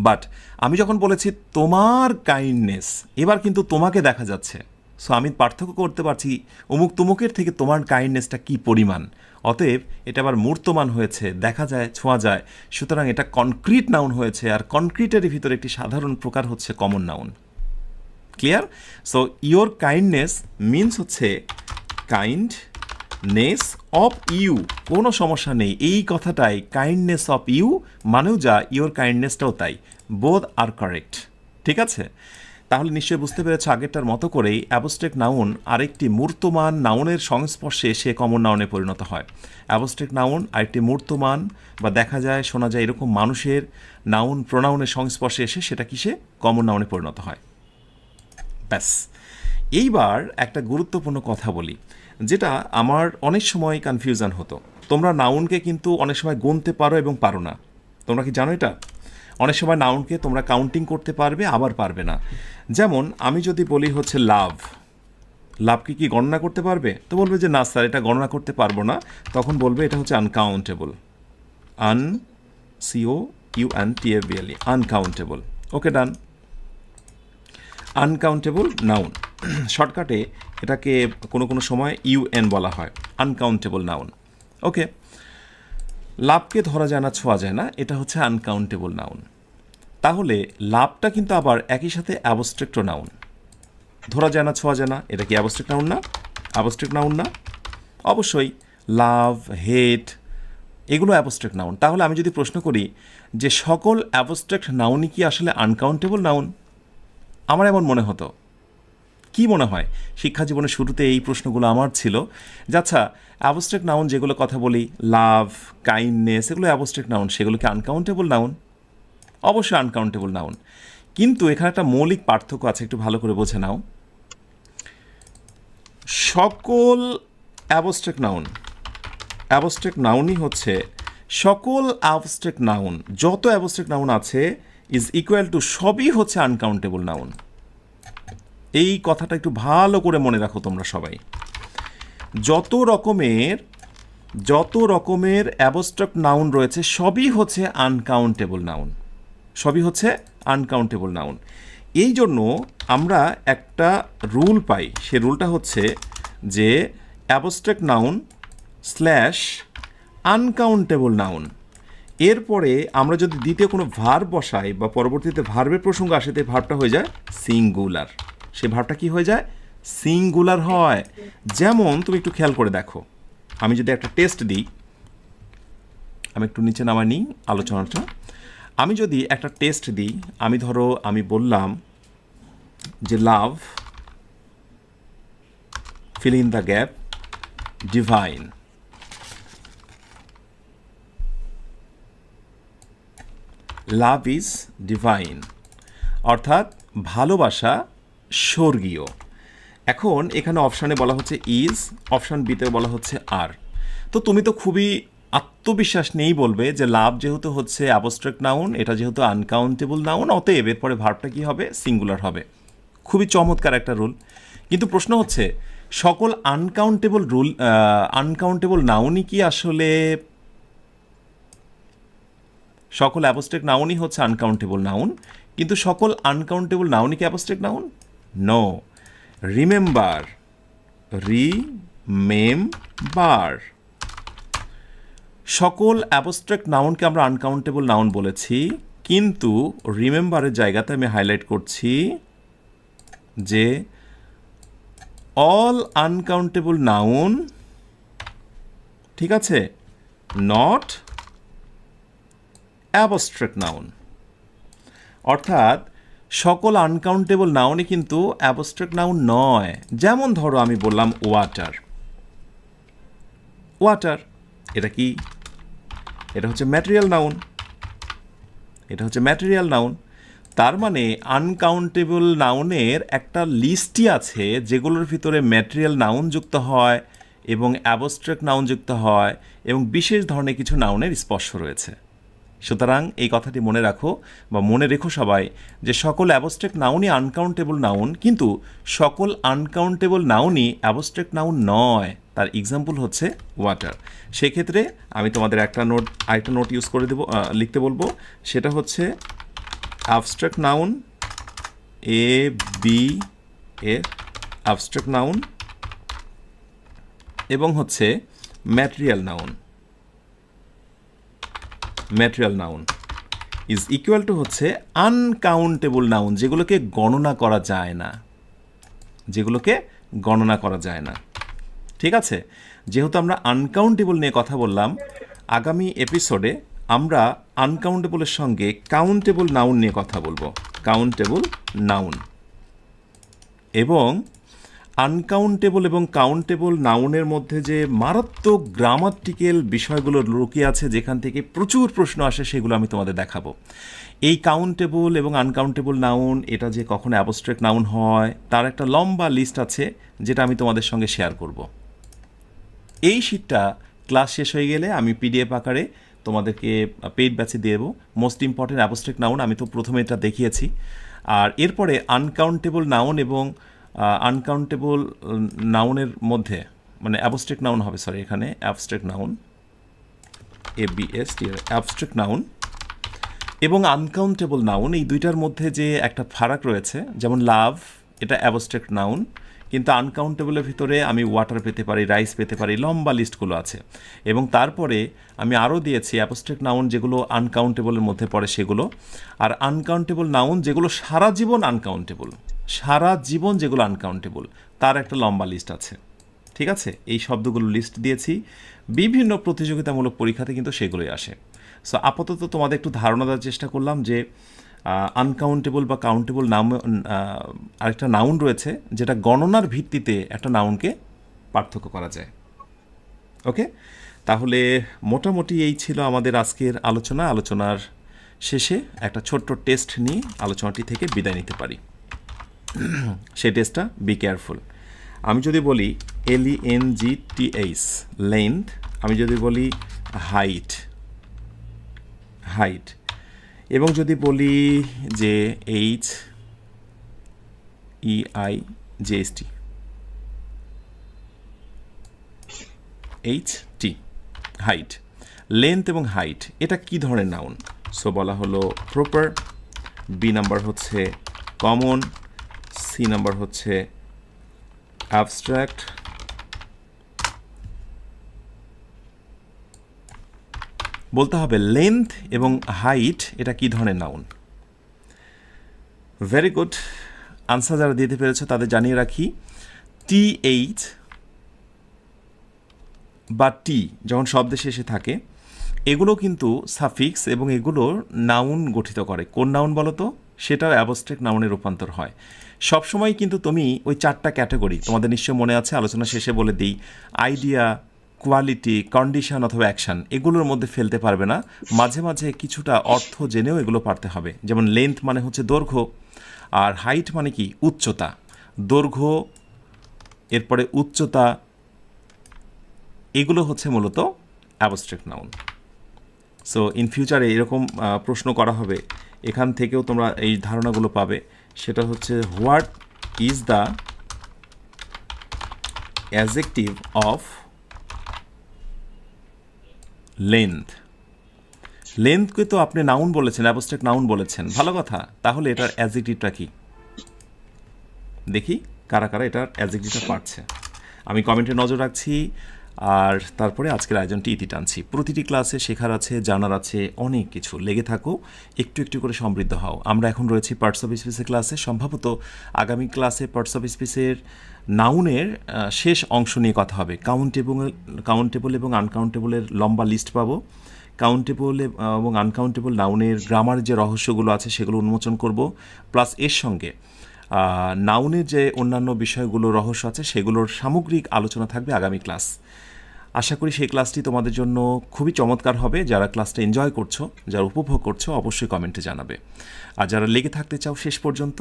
But আমি যখন বলেছি তোমার কাইন্ডনেস, এবার কিন্তু তোমাকে দেখা যাচ্ছে, সো আমি পার্থক্য করতে পারছি অমুক তুমুকের থেকে তোমার কাইন্ডনেসটা কী পরিমাণ। অতএব এটা আবার মূর্তমান হয়েছে, দেখা যায়, ছোঁয়া যায়, সুতরাং এটা কনক্রিট নাউন হয়েছে। আর কনক্রিটের ভিতরে একটি সাধারণ প্রকার হচ্ছে common noun. Clear? So your kindness means হচ্ছে কাইন্ডনেস অফ ইউ, কোনো সমস্যা নেই এই কথাটাই। কাইন্ডনেস অফ ইউ মানেও যা, ইয়োর কাইন্ডনেসটাও তাই, বোথ আর কারেক্ট। ঠিক আছে? তাহলে নিশ্চয়ই বুঝতে পেরেছ আগেরটার মতো করেই অ্যাবস্ট্রাক্ট নাউন আরেকটি মূর্তমান নাউনের সংস্পর্শে সে কমন নাউনে পরিণত হয়। অ্যাবস্ট্রাক্ট নাউন আরেকটি মূর্তমান বা দেখা যায়, শোনা যায় এরকম মানুষের নাউন, প্রোনাউনের সংস্পর্শে এসে সেটা কিসে কমন নাউনে পরিণত হয়। ব্যাস, এইবার একটা গুরুত্বপূর্ণ কথা বলি, যেটা আমার অনেক সময় কনফিউশন হতো। তোমরা নাউনকে কিন্তু অনেক সময় গুনতে পারো এবং পারো না। তোমরা কি জানো এটা? অনেক সময় নাউনকে তোমরা কাউন্টিং করতে পারবে, আবার পারবে না। যেমন আমি যদি বলি হচ্ছে লাভকে কি গণনা করতে পারবে? তো বলবে যে না স্যার, এটা গণনা করতে পারবো না। তখন বলবে এটা হচ্ছে আনকাউন্টেবল, COUNTABLE, আনকাউন্টেবল। ওকে, ডান। আনকাউন্টেবল নাউন, শর্টকাটে এটাকে কোনো সময় UN বলা হয়, আনকাউন্টেবল নাউন। ওকে, লাভকে ধরা যায় না, ছোঁয়া যায় না, এটা হচ্ছে আনকাউন্টেবল নাউন। তাহলে লাভটা কিন্তু আবার একই সাথে অ্যাবস্ট্রাক্ট নাউন। ধরা যায় না, ছোঁয়া যায় না, এটা কি অ্যাবস্ট্রাক্ট নাউন না? অ্যাবস্ট্রাক্ট নাউন না? অবশ্যই। লাভ, হেট, এগুলো অ্যাবস্ট্রাক্ট নাউন। তাহলে আমি যদি প্রশ্ন করি যে সকল অ্যাবস্ট্রাক্ট নাউনই কি আসলে আনকাউন্টেবল নাউন? আমার এমন মনে হতো। কি মনে হয়? শিক্ষা জীবনের শুরুতে এই প্রশ্নগুলো আমার ছিল যে আচ্ছা, অ্যাবস্ট্রাক্ট নাউন যেগুলো কথা বলি, লাভ, কাইন্ডনেস, এগুলো অ্যাবস্ট্রাক্ট নাউন, সেগুলো কি আনকাউন্টেবল নাউন? অবশ্যই আনকাউন্টেবল নাউন। কিন্তু এখানে একটা মৌলিক পার্থক্য আছে, একটু ভালো করে বোঝে নাও। সকল অ্যাবস্ট্রাক্ট নাউন, অ্যাবস্ট্রাক্ট নাউনই হচ্ছে সকল অ্যাবস্ট্রাক্ট নাউন, যত অ্যাবস্ট্রাক্ট নাউন আছে ইজ ইকুয়াল টু সবই হচ্ছে আনকাউন্টেবল নাউন। এই কথাটা একটু ভালো করে মনে রাখো তোমরা সবাই। যত রকমের অ্যাবস্ট্রাক্ট নাউন রয়েছে সবই হচ্ছে আনকাউন্টেবল নাউন, সবই হচ্ছে আনকাউন্টেবল নাউন। এই জন্য আমরা একটা রুল পাই, সে রুলটা হচ্ছে যে abstract noun slash uncountable noun, এরপরে আমরা যদি দ্বিতীয় কোনো ভার্ব বসাই বা পরবর্তীতে ভার্বের প্রসঙ্গ আসে, তাই ভার্বটা হয়ে যায় সিঙ্গুলার। সে ভার্বটা কি হয়ে যায়? সিঙ্গুলার হয়। যেমন তুমি একটু খেয়াল করে দেখো, আমি যদি একটা টেস্ট দিই, আমি একটু নিচে নামাই নিই আলোচনাটা। আমি যদি একটা টেস্ট দিই, আমি ধরো আমি বললাম যে love fill in the gap divine. Love is divine, অর্থাৎ ভালোবাসা স্বর্গীয়। এখন এখানে অপশানে বলা হচ্ছে ইজ, অপশান বিতে বলা হচ্ছে আর। তো তুমি তো খুবই আত্মবিশ্বাস নেই বলবে যে লাভ যেহেতু হচ্ছে অ্যাবস্ট্রাক্ট নাউন, এটা যেহেতু আনকাউন্টেবল নাউন, অতএব এরপরে ভার্বটা কি হবে? সিঙ্গুলার হবে। খুবই চমৎকার একটা রুল। কিন্তু প্রশ্ন হচ্ছে সকল আনকাউন্টেবল নাউনই কি আসলে, সকল অ্যাবস্ট্রাক্ট নাউনই হচ্ছে আনকাউন্টেবল নাউন, কিন্তু সকল আনকাউন্টেবল নাউনই কি অ্যাবস্ট্রাক্ট নাউন? নো। রিমেম্বার, সকল অ্যাবস্ট্রাক্ট নাউনকে আমরা আনকাউন্টেবল নাউন বলেছি, কিন্তু রিমেম্বারের জায়গাতে আমি হাইলাইট করছি যে অল আনকাউন্টেবল নাউন, ঠিক আছে, নট অ্যাবস্ট্রাক্ট নাউন। অর্থাৎ সকল আনকাউন্টেবল নাউনই কিন্তু অ্যাবস্ট্রাক্ট নাউন নয়। যেমন ধরো আমি বললাম ওয়াটার, ওয়াটার এটা কি? এটা হচ্ছে ম্যাটেরিয়াল নাউন, এটা হচ্ছে ম্যাটেরিয়াল নাউন। তার মানে আনকাউন্টেবল নাউনের একটা লিস্টই আছে যেগুলোর ভিতরে ম্যাটেরিয়াল নাউন যুক্ত হয় এবং অ্যাবস্ট্রাক্ট নাউন যুক্ত হয় এবং বিশেষ ধরনের কিছু নাউনের স্পর্শ রয়েছে। সুতরাং এই কথাটি মনে রাখো বা মনে রেখো সবাই যে সকল অ্যাবস্ট্রাক্ট নাউনই আনকাউন্টেবল নাউন, কিন্তু সকল আনকাউন্টেবল নাউনই অ্যাবস্ট্রাক্ট নাউন নয়। তার এক্সাম্পল হচ্ছে ওয়াটার। সেক্ষেত্রে আমি তোমাদের আরেকটা নোট ইউজ করে দেবো, লিখতে বলবো। সেটা হচ্ছে অ্যাবস্ট্রাক্ট নাউন, বি এর অ্যাবস্ট্রাক্ট নাউন, এবং হচ্ছে material noun. Material noun is equal to হচ্ছে আনকাউন্টেবল নাউন, যেগুলোকে গণনা করা যায় না, যেগুলোকে গণনা করা যায় না। ঠিক আছে? যেহেতু আমরা আনকাউন্টেবল নিয়ে কথা বললাম, আগামী এপিসোডে আমরা আনকাউন্টেবলের সঙ্গে কাউন্টেবল নাউন নিয়ে কথা বলবো। কাউন্টেবল নাউন এবং আনকাউন্টেবল এবং কাউন্টেবল নাউনের মধ্যে যে মারাত্মক গ্রামাটিক্যাল বিষয়গুলো লুকিয়ে আছে, যেখান থেকে প্রচুর প্রশ্ন আসে, সেগুলো আমি তোমাদের দেখাবো। এই কাউন্টেবল এবং আনকাউন্টেবল নাউন, এটা যে কখনো অ্যাবস্ট্রাক্ট নাউন হয়, তার একটা লম্বা লিস্ট আছে যেটা আমি তোমাদের সঙ্গে শেয়ার করব। এই শীটটা ক্লাস শেষ হয়ে গেলে আমি পিডিএফ আকারে তোমাদেরকে পেইড ব্যাচে দিয়ে দেবো। মোস্ট ইম্পর্টেন্ট অ্যাবস্ট্রাক্ট নাউন আমি তো প্রথমে এটা দেখিয়েছি, আর এরপরে আনকাউন্টেবল নাউন এবং আনকাউন্টেবল নাউনের মধ্যে, মানে অ্যাবস্ট্রাক্ট নাউন হবে, সরি, এখানে abstract noun, ABST abstract noun এবং আনকাউন্টেবল নাউন, এই দুইটার মধ্যে যে একটা ফারাক রয়েছে। যেমন লাভ, এটা অ্যাবস্ট্রাক্ট নাউন, কিন্তু আনকাউন্টেবলের ভিতরে আমি ওয়াটার পেতে পারি, রাইস পেতে পারি, লম্বা লিস্টগুলো আছে। এবং তারপরে আমি আরও দিয়েছি অ্যাবস্ট্রাক্ট নাউন যেগুলো আনকাউন্টেবলের মধ্যে পড়ে সেগুলো, আর আনকাউন্টেবল নাউন যেগুলো সারা জীবন আনকাউন্টেবল, সারা জীবন যেগুলো আনকাউন্টেবল, তার একটা লম্বা লিস্ট আছে। ঠিক আছে? এই শব্দগুলো লিস্ট দিয়েছি, বিভিন্ন প্রতিযোগিতামূলক পরীক্ষাতে কিন্তু সেগুলোই আসে। সো আপাতত তোমাদের একটু ধারণা দেওয়ার চেষ্টা করলাম যে আনকাউন্টেবল বা কাউন্টেবল নাম আরেকটা নাউন রয়েছে যেটা গণনার ভিত্তিতে একটা নাউনকে পার্থক্য করা যায়। ওকে, তাহলে মোটামুটি এই ছিল আমাদের আজকের আলোচনা। আলোচনার শেষে একটা ছোট্ট টেস্ট নিয়ে আলোচনাটি থেকে বিদায় নিতে পারি। সেই টেস্টটা বি কেয়ারফুল। আমি যদি বলি LENGTH লেন্থ, আমি যদি বলি হাইট, হাইট, এবং যদি বলি যে HEIGHT, হাইট, লেন্থ এবং হাইট, এটা কি ধরনের নাউন? সো বলা হলো প্রপার, বি নাম্বার হচ্ছে কমন, সি নাম্বার হচ্ছে অ্যাবস্ট্রাক্ট, বলতে হবে লেন্থ এবং হাইট এটা কি ধরনের নাউন। ভেরি গুড, আনসার যারা দিতে পেরেছ তাদের জানিয়ে রাখি TH বা টি যখন শব্দে শেষে থাকে এগুলো কিন্তু সাফিক্স এবং এগুলো নাউন গঠিত করে। কোন নাউন বলো তো? সেটাও অ্যাবস্ট্রাক্ট নাউনে রূপান্তর হয়। সবসময় কিন্তু তুমি ওই 4টা ক্যাটাগরি তোমাদের নিশ্চয় মনে আছে, আলোচনা শেষে বলে দিই, আইডিয়া, কোয়ালিটি, কন্ডিশন অথবা অ্যাকশান, এগুলোর মধ্যে ফেলতে পারবে না। মাঝে মাঝে কিছুটা অর্থ জেনেও এগুলো পারতে হবে। যেমন লেন্থ মানে হচ্ছে দৈর্ঘ্য, আর হাইট মানে কি উচ্চতা, দৈর্ঘ্য এরপরে উচ্চতা, এগুলো হচ্ছে মূলত অ্যাবস্ট্রাক্ট নাউন। সো ইন ফিউচারে এরকম প্রশ্ন করা হবে, এখান থেকেও তোমরা এই ধারণাগুলো পাবে। সেটা হচ্ছে what is the adjective of length. লেন্থকে তো আপনি নাউন বলেছেন, অ্যাবস্ট্রাক্ট নাউন বলেছেন, ভালো কথা। তাহলে এটার অ্যাডজেক্টিভটা কি? দেখি কারা কারা এটার অ্যাডজেক্টিভটা পারছে। আমি কমেন্টে নজর রাখছি, আর তারপরে আজকের আয়োজনটি ইতি টানছি। প্রতিটি ক্লাসে শেখার আছে, জানার আছে অনেক কিছু। লেগে থাকো, একটু একটু করে সমৃদ্ধ হও। আমরা এখন রয়েছি পার্টস অফ স্পিচের ক্লাসে। সম্ভবত আগামী ক্লাসে পার্টস অফ স্পিচের নাউনের শেষ অংশ নিয়ে কথা হবে। কাউন্টেবল এবং আনকাউন্টেবলের লম্বা লিস্ট পাবো। কাউন্টেবল এবং আনকাউন্টেবল নাউনের গ্রামার যে রহস্যগুলো আছে সেগুলো উন্মোচন করব, প্লাস এর সঙ্গে নাউনের যে অন্যান্য বিষয়গুলো রহস্য আছে সেগুলোর সামগ্রিক আলোচনা থাকবে আগামী ক্লাস। আশা করি সেই ক্লাসটি তোমাদের জন্য খুবই চমৎকার হবে। যারা ক্লাসটা এনজয় করছো, যারা উপভোগ করছো, অবশ্যই কমেন্টে জানাবে। আর যারা লেগে থাকতে চাও শেষ পর্যন্ত,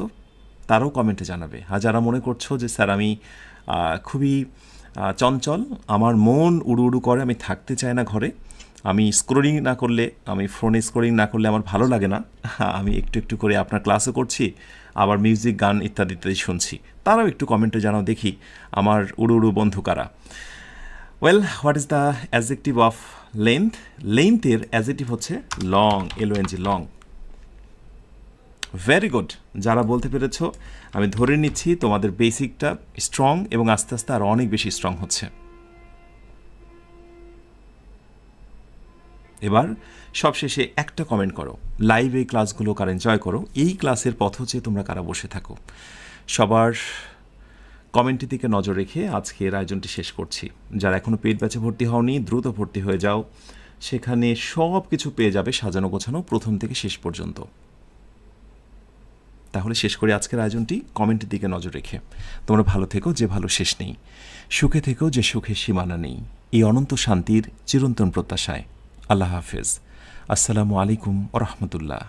তারাও কমেন্টে জানাবে। আর যারা মনে করছো যে স্যার আমি খুবই চঞ্চল, আমার মন উড়ু উড়ু করে, আমি থাকতে চাই না ঘরে, আমি স্ক্রোলিং না করলে, আমি ফোনে স্ক্রোলিং না করলে আমার ভালো লাগে না, আমি একটু একটু করে আপনার ক্লাসও করছি, আবার মিউজিক, গান ইত্যাদি ইত্যাদি শুনছি, তারাও একটু কমেন্টে জানাও দেখি আমার উড়ু উড়ু বন্ধু কারা। Well, what is the adjective of length? লেন্থের adjective হচ্ছে long, LONG, long. Very good, যারা বলতে পেরেছ আমি ধরে নিচ্ছি তোমাদের বেসিকটা স্ট্রং এবং আস্তে আস্তে আরও অনেক বেশি স্ট্রং হচ্ছে। এবার সবশেষে একটা কমেন্ট করো, লাইভ এই ক্লাসগুলো কারা এনজয় করো, এই ক্লাসের পথ হচ্ছে তোমরা কারা বসে থাকো। সবার কমেন্টের দিকে নজর রেখে আজকের আয়োজনটি শেষ করছি। যারা এখনও পেইড ব্যাচে ভর্তি হওনি দ্রুত ভর্তি হয়ে যাও, সেখানে সব কিছু পেয়ে যাবে সাজানো গোছানো প্রথম থেকে শেষ পর্যন্ত। তাহলে শেষ করি আজকের আয়োজনটি কমেন্টের দিকে নজর রেখে। তোমরা ভালো থেকো, যে ভালো শেষ নেই, সুখে থেকো, যে সুখের সীমানা নেই, এই অনন্ত শান্তির চিরন্তন প্রত্যাশায়। আল্লাহ হাফেজ। আসসালামু আলাইকুম ওয়া রাহমাতুল্লাহ।